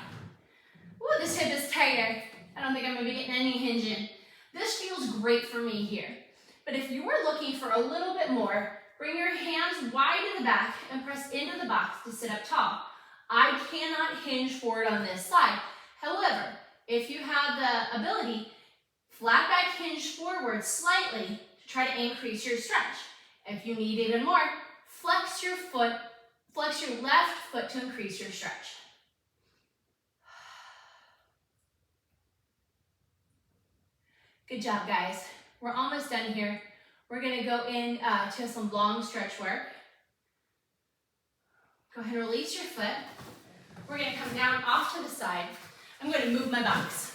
Ooh, this hip is tighter. I don't think I'm going to be getting any hinge in. This feels great for me here. But if you were looking for a little bit more, bring your hands wide in the back and press into the box to sit up tall. I cannot hinge forward on this side. However, if you have the ability, flat back hinge forward slightly to try to increase your stretch. If you need even more, flex your left foot to increase your stretch. Good job, guys. We're almost done here. We're gonna go to some long stretch work. Go ahead and release your foot. We're gonna come down off to the side. I'm gonna move my box.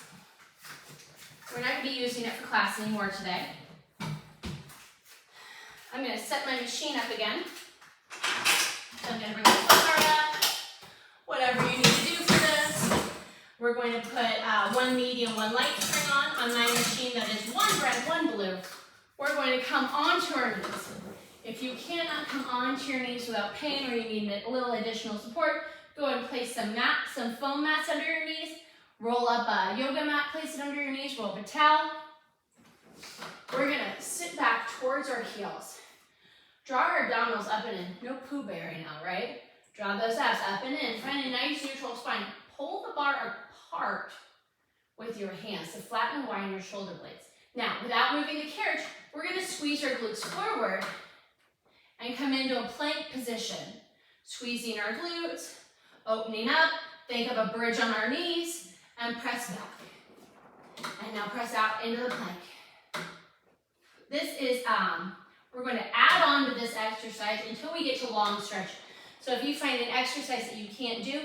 We're not gonna be using it for class anymore today. I'm gonna set my machine up again. I'm gonna bring the foot guard up. Whatever you need to do for this. We're going to put one medium, one light spring on my machine that is one red, one blue. We're going to come onto our knees. If you cannot come onto your knees without pain or you need a little additional support, go ahead and place some foam mats under your knees. Roll up a yoga mat, place it under your knees, roll up a towel. We're gonna sit back towards our heels. Draw our abdominals up and in. No Pooh Bear right now, right? Draw those abs up and in. Find a nice neutral spine. Pull the bar apart with your hands to flatten and widen your shoulder blades. Now, without moving the carriage, we're gonna squeeze our glutes forward and come into a plank position. Squeezing our glutes, opening up, think of a bridge on our knees, and press back. And now press out into the plank. This is, we're going to add on to this exercise until we get to long stretch. So if you find an exercise that you can't do,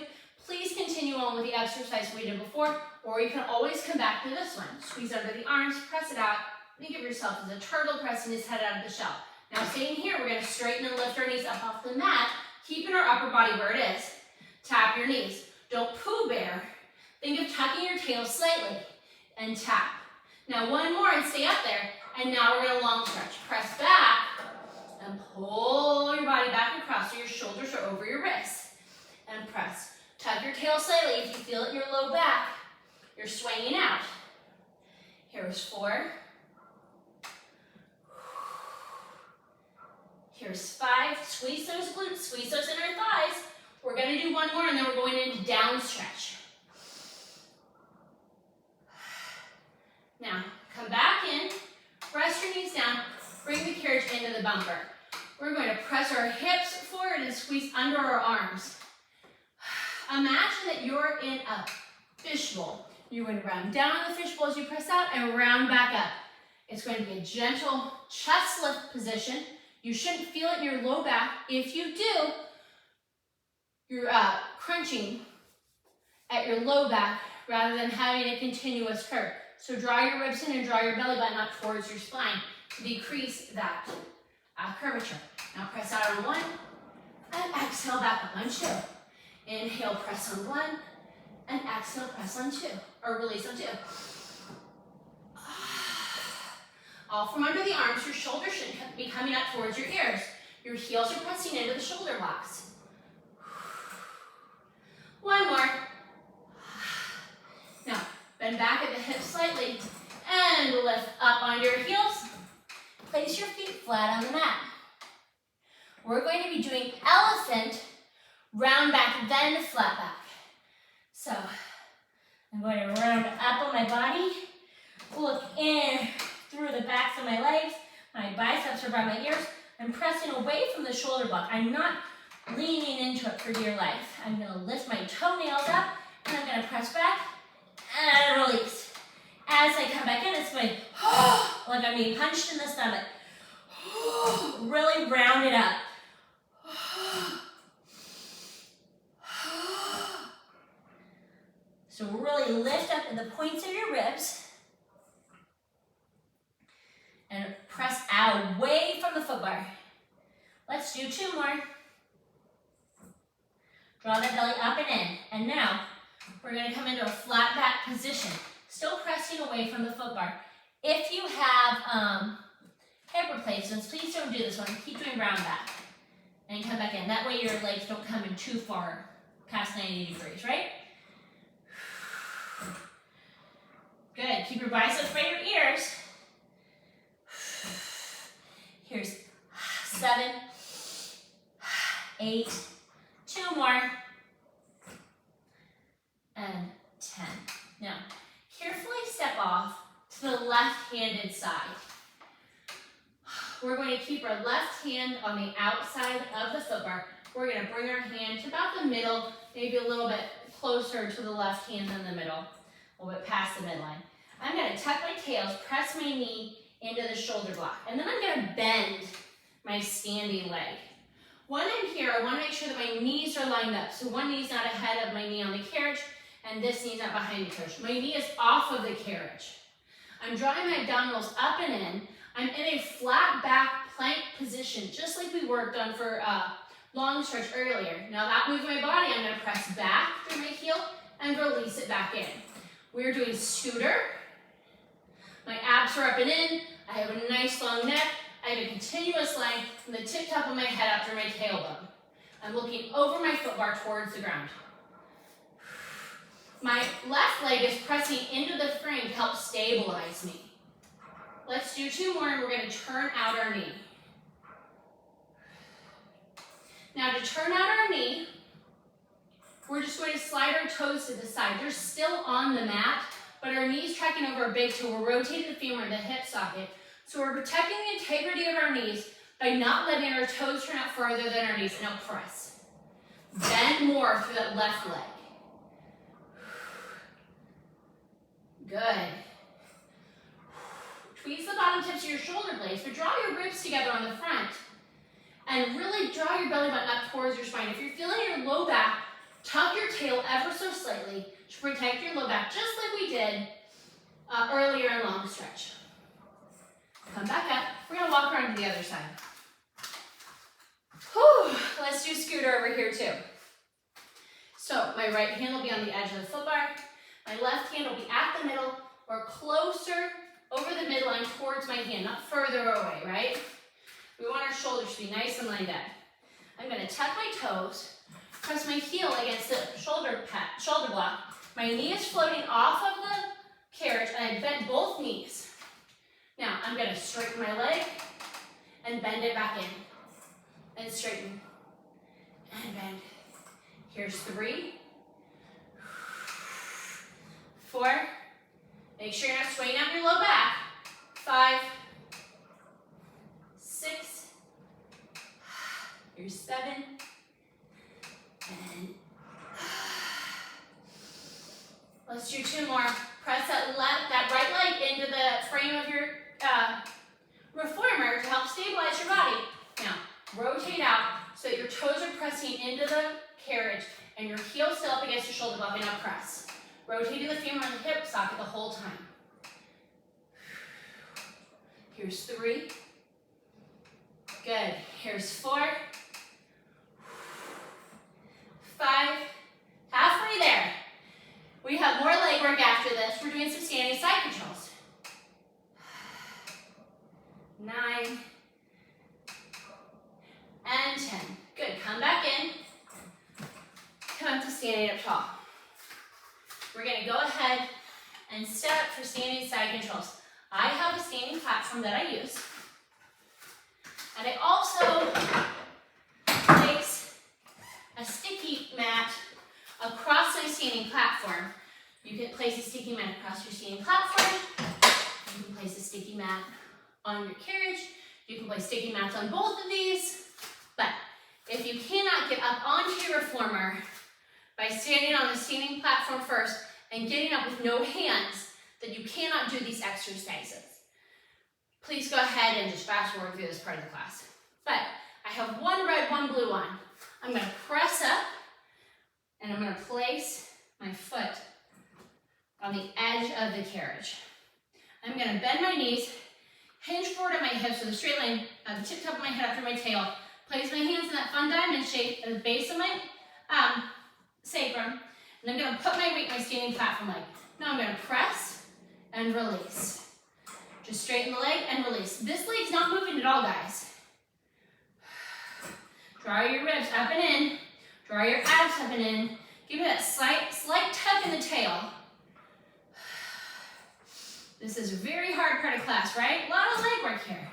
please continue on with the exercise we did before, or you can always come back to this one. Squeeze under the arms, press it out. Think of yourself as a turtle pressing his head out of the shell. Now staying here, we're going to straighten and lift our knees up off the mat, keeping our upper body where it is. Tap your knees. Don't Pooh Bear. Think of tucking your tail slightly and tap. Now one more and stay up there. And now we're going to long stretch. Press back and pull your body back across so your shoulders are over your wrists. And press. Tuck your tail slightly if you feel it in your low back. You're swaying out. Here's 4. Here's 5. Squeeze those glutes, squeeze those inner thighs. We're going to do one more and then we're going into down stretch. Now, come back in, press your knees down, bring the carriage into the bumper. We're going to press our hips forward and squeeze under our arms. Imagine that you're in a fishbowl. You're going to round down on the fishbowl as you press out and round back up. It's going to be a gentle chest lift position. You shouldn't feel it in your low back. If you do, you're crunching at your low back rather than having a continuous curve. So draw your ribs in and draw your belly button up towards your spine to decrease that curvature. Now press out on 1 and exhale back up on 2. Inhale, press on 1 and exhale, press on 2 or release on 2. All from under the arms, your shoulders should be coming up towards your ears. Your heels are pressing into the shoulder blocks. 1 more. Now, bend back at the hips slightly and lift up onto your heels. Place your feet flat on the mat. We're going to be doing elephant, round back, then flat back. So, I'm going to round up on my body, look in through the backs of my legs. My biceps are by my ears. I'm pressing away from the shoulder block. I'm not leaning into it for dear life. I'm going to lift my toenails up and I'm going to press back and release. As I come back in, it's going like I'm being punched in the stomach. Really round it up. So really lift up the points of your ribs and press away from the foot bar. Let's do 2 more. Draw that belly up and in. And now we're going to come into a flat back position, still pressing away from the foot bar. If you have hip replacements, please don't do this one. Keep doing round back and come back in. That way your legs don't come in too far past 90 degrees, right? Good. Keep your biceps by your ears. Here's 7, 8, 2 more, and 10. Now, carefully step off to the left-handed side. We're going to keep our left hand on the outside of the foot bar. We're going to bring our hand to about the middle, maybe a little bit closer to the left hand than the middle, a little bit past the midline. I'm going to tuck my tails, press my knee into the shoulder block, and then I'm going to bend my standing leg. When I'm here, I want to make sure that my knees are lined up. So one knee's not ahead of my knee on the carriage, and this knee's not behind the carriage. My knee is off of the carriage. I'm drawing my abdominals up and in. I'm in a flat back plank position, just like we worked on for long stretch earlier. Now that move of my body, I'm going to press back through my heel and release it back in. We're doing scooter. My abs are up and in. I have a nice long neck. I have a continuous length from the tip top of my head up through my tailbone. I'm looking over my foot bar towards the ground. My left leg is pressing into the frame to help stabilize me. Let's do 2 more, and we're going to turn out our knee. Now to turn out our knee, we're just going to slide our toes to the side. They're still on the mat, but our knees tracking over our big toe. We're rotating the femur in the hip socket. So we're protecting the integrity of our knees by not letting our toes turn out farther than our knees. Now press. Bend more through that left leg. Good. Tweeze the bottom tips of your shoulder blades, but draw your ribs together on the front. And really draw your belly button up towards your spine. If you're feeling your low back, tuck your tail ever so slightly to protect your low back, just like we did earlier in long stretch. Come back up. We're going to walk around to the other side. Whew. Let's do scooter over here too. So my right hand will be on the edge of the foot bar. My left hand will be at the middle or closer over the midline towards my hand, not further away, right? We want our shoulders to be nice and lined up. I'm going to tuck my toes, press my heel against the shoulder block. My knee is floating off of the carriage, and I bent both knees. Now, I'm going to straighten my leg and bend it back in. And straighten. And bend. Here's 3. 4. Make sure you're not swaying out your low back. 5. 6. Here's 7. And let's do 2 more. Press that right leg into the frame of your reformer to help stabilize your body. Now, rotate out so that your toes are pressing into the carriage and your heel still up against your shoulder block, and now press. Rotating the femur and the hip socket the whole time. Here's 3. Good. Here's 4. 5. Halfway there. We have more leg work after this. We're doing some standing side controls. 9. And 10. Good. Come back in. Come up to standing up tall. We're going to go ahead and step for standing side controls. I have a standing platform that I use. And I also place a sticky mat across my standing platform. You can place a sticky mat across your standing platform. You can place a sticky mat on your carriage. You can place sticky mats on both of these. But if you cannot get up onto your reformer by standing on the standing platform first and getting up with no hands, then you cannot do these exercises. Please go ahead and just fast forward through this part of the class. but I have one red, one blue on. I'm gonna press up and I'm gonna place my foot on the edge of the carriage. I'm gonna bend my knees, hinge forward at my hips with a straight line, the tip top of my head up through my tail. Place my hands in that fun diamond shape at the base of my sacrum. And I'm gonna put my weight in my standing platform leg. Now I'm gonna press and release. Just straighten the leg and release. This leg's not moving at all, guys. Draw your ribs up and in. Draw your abs up and in. Give it that slight tuck in the tail. This is a very hard part of class, right? A lot of leg work here.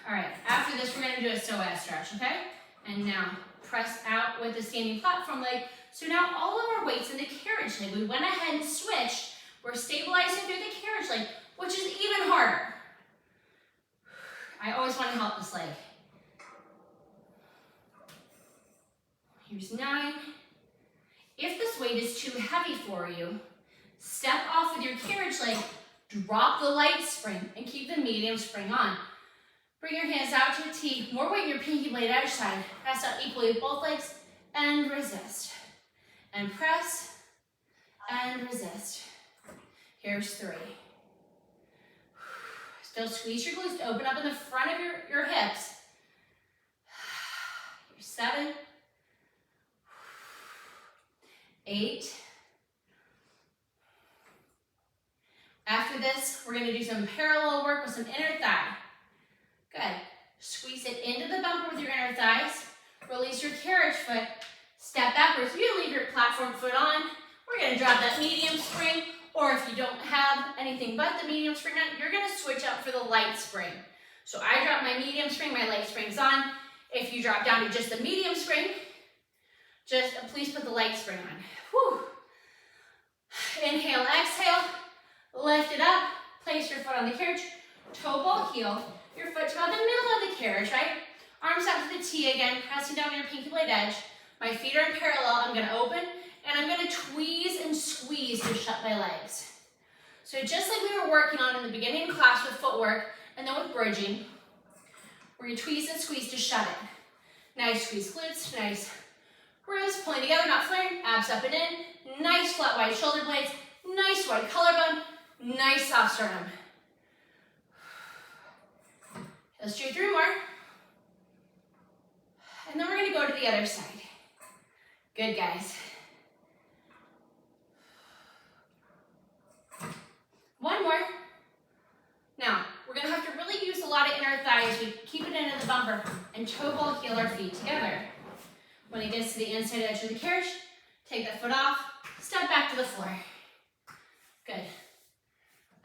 All right, after this, we're gonna do a psoas stretch, okay? And now press out with the standing platform leg. So now all of our weight's in the carriage leg. We went ahead and switched. We're stabilizing through the carriage leg, which is even harder. I always want to help this leg. Here's 9. If this weight is too heavy for you, step off with your carriage leg, drop the light spring, and keep the medium spring on. Bring your hands out to a T, more weight in your pinky blade edge side. Press out equally with both legs, and resist. And press, and resist. Here's 3. Still squeeze your glutes to open up in the front of your hips. Here's 7. 8. After this, we're gonna do some parallel work with some inner thigh. Good. Squeeze it into the bumper with your inner thighs. Release your carriage foot. Step backwards. You leave your platform foot on. We're gonna drop that medium spring, or if you don't have anything but the medium spring on, you're gonna switch up for the light spring. So I drop my medium spring, my light spring's on. If you drop down to just the medium spring, just please put the light spring on. Whew. Inhale, exhale, lift it up, place your foot on the carriage, toe ball heel, your foot to about the middle of the carriage, right? Arms out to the T again, pressing down your pinky blade edge. My feet are in parallel, I'm gonna open, and I'm gonna tweeze and squeeze to shut my legs. So just like we were working on in the beginning of class with footwork, and then with bridging, we're gonna tweeze and squeeze to shut it. Nice squeeze glutes, nice ribs pulling together, not flaring, abs up and in, nice flat wide shoulder blades, nice wide collarbone, nice soft sternum. Let's do 3 more. And then we're gonna go to the other side. Good, guys. 1 more. Now, we're gonna have to really use a lot of inner thigh as we keep it into the bumper and toe ball heel our feet together. When it gets to the inside edge of the carriage, take that foot off, step back to the floor. Good.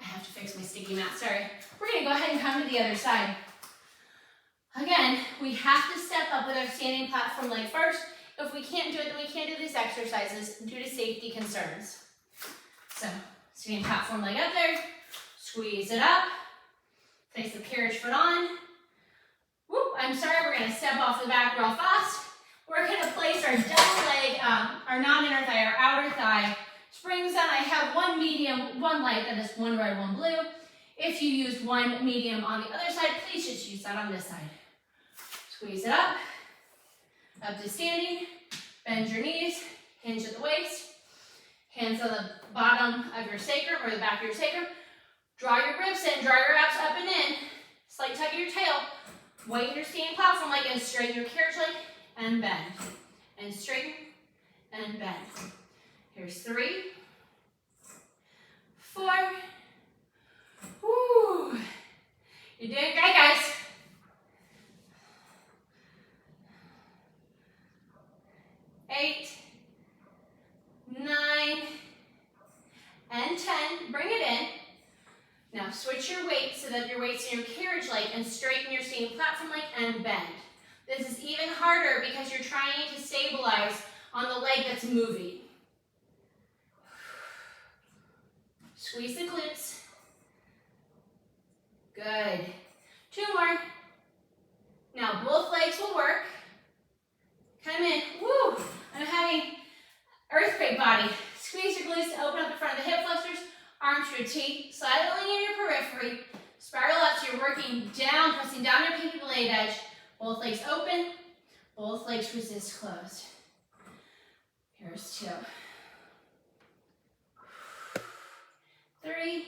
I have to fix my sticky mat, sorry. We're gonna go ahead and come to the other side. Again, we have to step up with our standing platform leg first. If we can't do it, then we can't do these exercises due to safety concerns. So, standing platform leg up there, squeeze it up, place the carriage foot on. Whoop, I'm sorry, we're gonna step off the back real fast. We're gonna place our double leg, our non-inner thigh, our outer thigh. Springs on, I have 1 medium, 1 light, that is 1 red, 1 blue. If you used 1 medium on the other side, please just use that on this side. Squeeze it up to standing, bend your knees, hinge at the waist, hands on the bottom of your sacrum or the back of your sacrum. Draw your ribs in, draw your abs up and in, slight tug of your tail, weight your standing platform leg and straighten your carriage leg and bend, and straighten and bend. Here's 3, 4, whoo. You're doing great, guys. 8, 9, and 10. Bring it in. Now switch your weight so that your weight's in your carriage leg and straighten your standing platform leg and bend. This is even harder because you're trying to stabilize on the leg that's moving. Squeeze the glutes. Good. 2 more. Now both legs will work. Come in. Woo! I'm having earthquake body. Squeeze your glutes to open up the front of the hip flexors. Arms to a T. Slightly in your periphery. Spiral up so you're working down, pressing down your pinky blade blade edge. Both legs open, both legs resist closed. Here's 2. 3.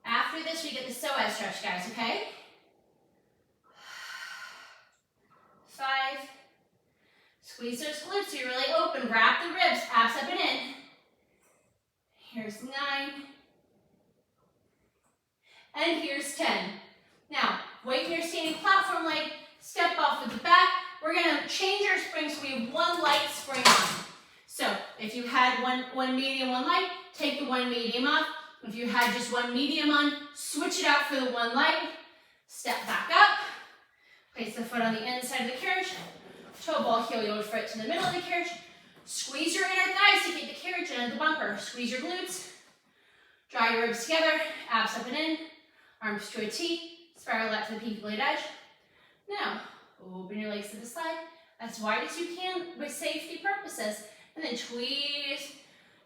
After this, we get the psoas stretch, guys, okay? 5. Squeeze those glutes so you're really open. Wrap the ribs, abs up and in. Here's 9. And here's 10. Now, weight in your standing platform leg, step off with the back. We're gonna change our spring so we have one light spring on. So if you had one medium, one light, take the one medium off. If you had just one medium on, switch it out for the one light. Step back up. Place the foot on the inside of the carriage. Toe ball, heel, your foot to the middle of the carriage. Squeeze your inner thighs to keep the carriage under the bumper. Squeeze your glutes. Draw your ribs together. Abs up and in. Arms to a T. Spiral out to the pinky blade edge. Now, open your legs to the side as wide as you can with safety purposes. And then tweeze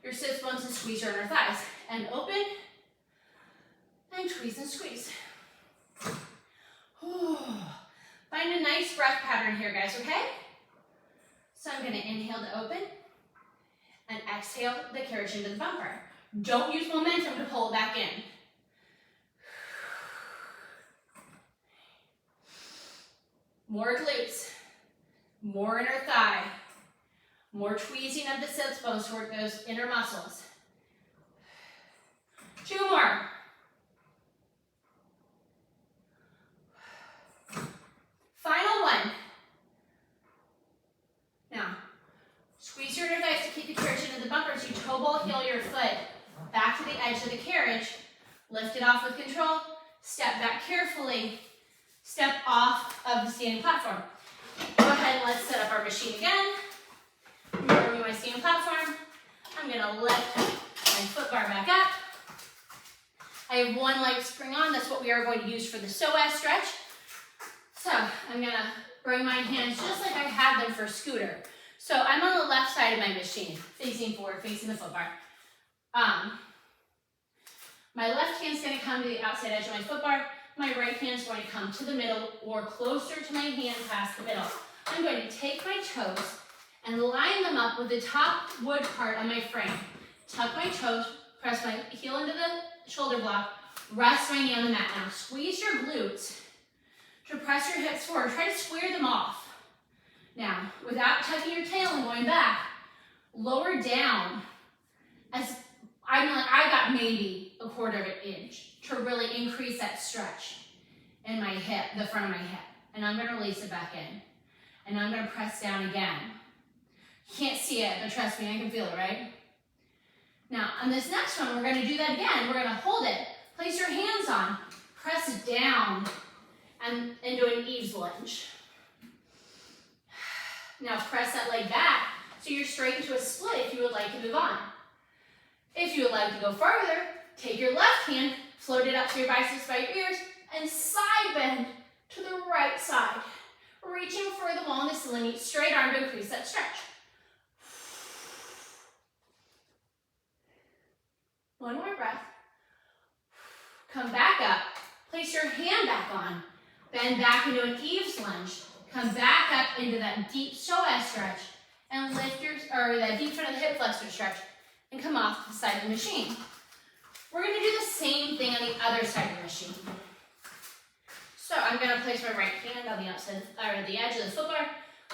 your sits bones and squeeze your inner thighs. And open. And tweeze and squeeze. Find a nice breath pattern here, guys, okay? So I'm going to inhale to open. And exhale the carriage into the bumper. Don't use momentum to pull it back in. More glutes, more inner thigh, more tweezing of the sits bones to work those inner muscles. 2 more. Final one. Now, squeeze your inner thighs to keep the carriage into the bumper. So you toe ball heel your foot back to the edge of the carriage. Lift it off with control. Step back carefully. Step off of the standing platform. Go ahead and let's set up our machine again. I'm going to remove my standing platform. I'm going to lift my foot bar back up. I have one leg spring on. That's what we are going to use for the psoas stretch. So I'm going to bring my hands just like I had them for scooter. So I'm on the left side of my machine, facing forward, facing the foot bar. My left hand's going to come to the outside edge of my foot bar. My right hand is going to come to the middle or closer to my hand past the middle. I'm going to take my toes and line them up with the top wood part on my frame. Tuck my toes, press my heel into the shoulder block, rest my knee on the mat. Now squeeze your glutes to press your hips forward. Try to square them off. Now, without tucking your tail and going back, lower down as I got maybe a 1/4 inch to really increase that stretch in my hip, the front of my hip. And I'm going to release it back in. And I'm going to press down again. You can't see it, but trust me, I can feel it, right? Now, on this next one, we're going to do that again. We're going to hold it, place your hands on, press it down, and do an eaves lunge. Now, press that leg back so you're straight into a split if you would like to move on. If you would like to go further, take your left hand, float it up to your biceps by your ears, and side bend to the right side. Reaching for the longest linear straight arm to increase that stretch. One more breath. Come back up. Place your hand back on. Bend back into an eaves lunge. Come back up into that deep psoas stretch and lift that deep front of the hip flexor stretch and come off the side of the machine. We're going to do the same thing on the other side of the machine. So I'm going to place my right hand on the outside or the edge of the foot bar,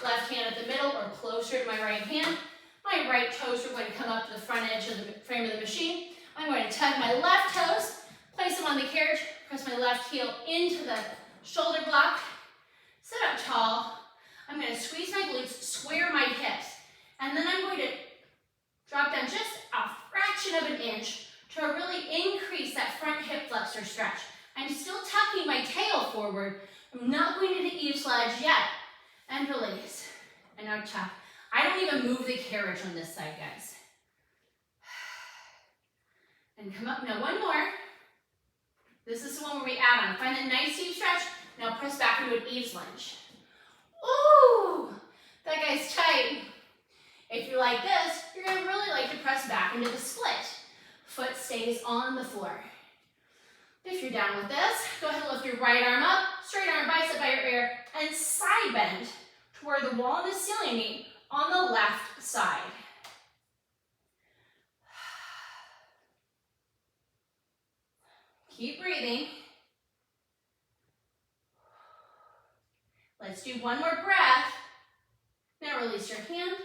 left hand at the middle or closer to my right hand. My right toes are going to come up to the front edge of the frame of the machine. I'm going to tuck my left toes, place them on the carriage, press my left heel into the shoulder block, sit up tall. I'm going to squeeze my glutes, square my hips, and then I'm going to drop down just a fraction of an inch to really increase that front hip flexor stretch. I'm still tucking my tail forward. I'm not going to the eaves lunge yet. And release. And now tuck. I don't even move the carriage on this side, guys. And come up. Now one more. This is the one where we add on. Find that nice deep stretch. Now press back into an eaves lunge. Ooh, that guy's tight. If you like this, you're going to really like to press back into the split. Foot stays on the floor. If you're down with this, go ahead and lift your right arm up, straight arm bicep by your ear, and side bend toward the wall and the ceiling meet on the left side. Keep breathing. Let's do one more breath. Now release your hand,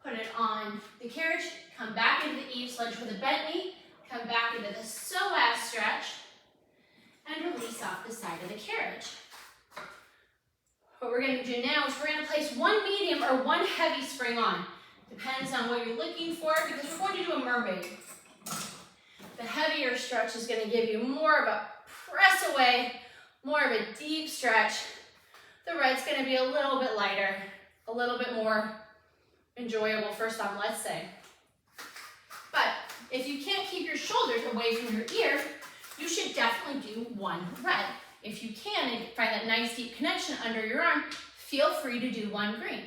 put it on the carriage, come back into the Eve's lunge with a bent knee, come back into the psoas stretch, and release off the side of the carriage. What we're going to do now is we're going to place one medium or one heavy spring on. Depends on what you're looking for, because we're going to do a mermaid. The heavier stretch is going to give you more of a press away, more of a deep stretch. The red's going to be a little bit lighter, a little bit more enjoyable for some, let's say. But if you can't keep your shoulders away from your ear, you should definitely do one red. If you can and find that nice deep connection under your arm, feel free to do one green.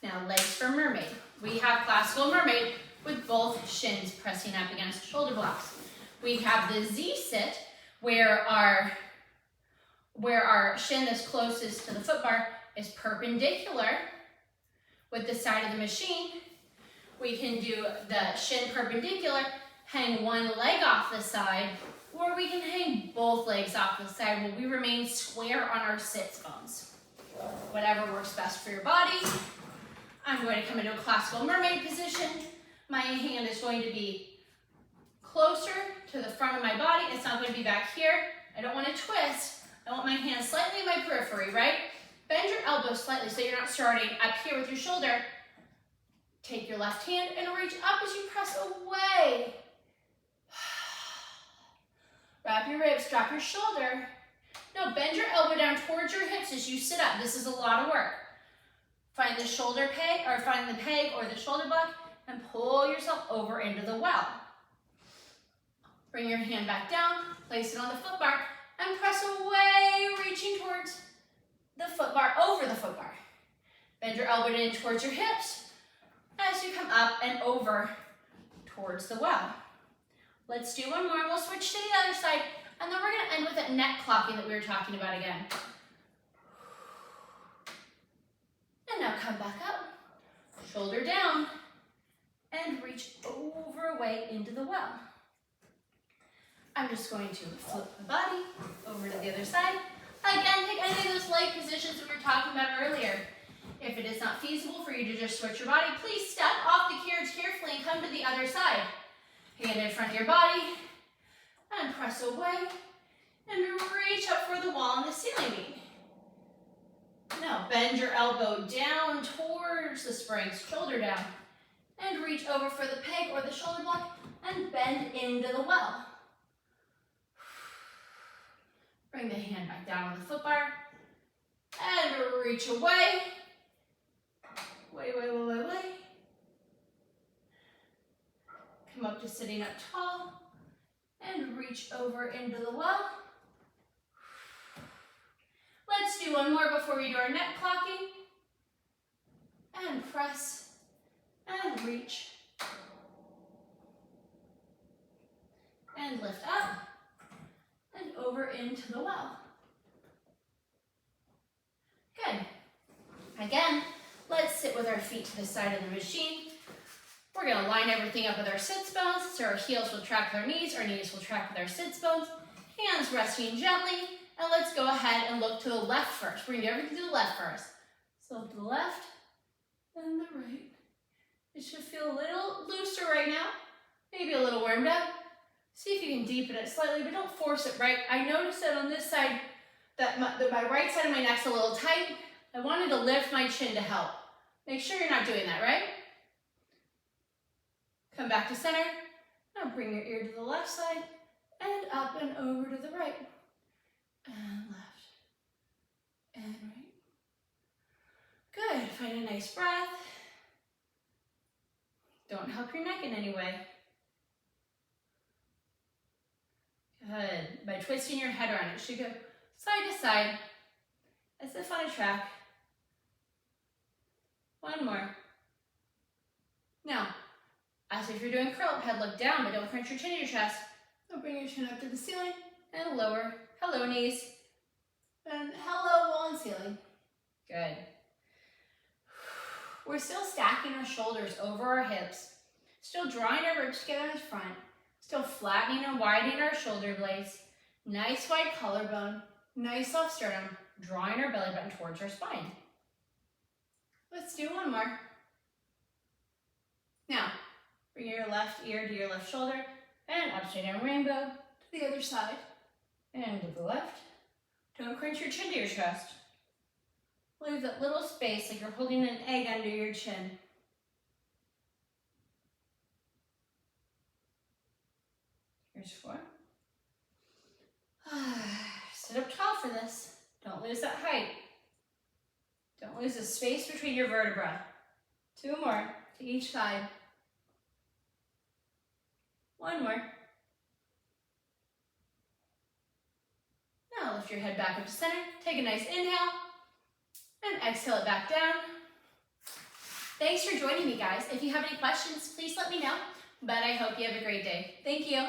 Now legs for mermaid. We have classical mermaid with both shins pressing up against shoulder blocks. We have the Z sit where our shin that's closest to the foot bar is perpendicular with the side of the machine. We can do the shin perpendicular, hang one leg off the side, or we can hang both legs off the side while we remain square on our sits bones. Whatever works best for your body. I'm going to come into a classical mermaid position. My hand is going to be closer to the front of my body. It's not going to be back here. I don't want to twist. I want my hand slightly in my periphery, right? Bend your elbow slightly so you're not starting up here with your shoulder. Take your left hand and reach up as you press away. Wrap your ribs, drop your shoulder. Now bend your elbow down towards your hips as you sit up. This is a lot of work. Find the shoulder peg, or find the peg or the shoulder block, and pull yourself over into the well. Bring your hand back down, place it on the foot bar, and press away, reaching towards the foot bar, over the foot bar. Bend your elbow in towards your hips as you come up and over towards the well. Let's do one more, and we'll switch to the other side, and then we're going to end with that neck clocking that we were talking about again. And now come back up, shoulder down, and reach over away into the well. I'm just going to flip my body over to the other side. Again, take any of those leg positions that we were talking about earlier. If it is not feasible for you to just switch your body, please step off the carriage carefully and come to the other side. Hand in front of your body, and press away, and reach up for the wall and the ceiling beam. Now bend your elbow down towards the springs, shoulder down, and reach over for the peg or the shoulder block, and bend into the well. Bring the hand back down on the foot bar, and reach away. Way. Come up to sitting up tall, and reach over into the well. Let's do one more before we do our neck clocking. And press, and reach, and lift up, and over into the well. Good. Again, let's sit with our feet to the side of the machine. We're going to line everything up with our sits bones, so our heels will track with our knees will track with our sits bones, hands resting gently, and let's go ahead and look to the left first. We're going to do everything to the left first. So to the left, and the right. It should feel a little looser right now, maybe a little warmed up. See if you can deepen it slightly, but don't force it, right? I noticed that on this side, that my right side of my neck's a little tight. I wanted to lift my chin to help. Make sure you're not doing that, right? Come back to center. Now bring your ear to the left side, and up and over to the right. And left, and right. Good, find a nice breath. Don't help your neck in any way. Good, by twisting your head around, it should go side to side, as if on a track. One more. Now, as if you're doing curl up, head look down, but don't crunch your chin in your chest. So bring your chin up to the ceiling, And lower. Hello, knees. And hello, wall and ceiling. Good. We're still stacking our shoulders over our hips. Still drawing our ribs together in the front. Still flattening and widening our shoulder blades. Nice wide collarbone. Nice soft sternum. Drawing our belly button towards our spine. Let's do one more. Now, bring your left ear to your left shoulder and upside down rainbow to the other side. And to the left. Don't crunch your chin to your chest. Leave that little space like you're holding an egg under your chin. Here's 4. Sit up tall for this. Don't lose that height. Don't lose the space between your vertebrae. 2 more to each side. 1 more. Now lift your head back up to center. Take a nice inhale. And exhale it back down. Thanks for joining me, guys. If you have any questions, please let me know. But I hope you have a great day. Thank you.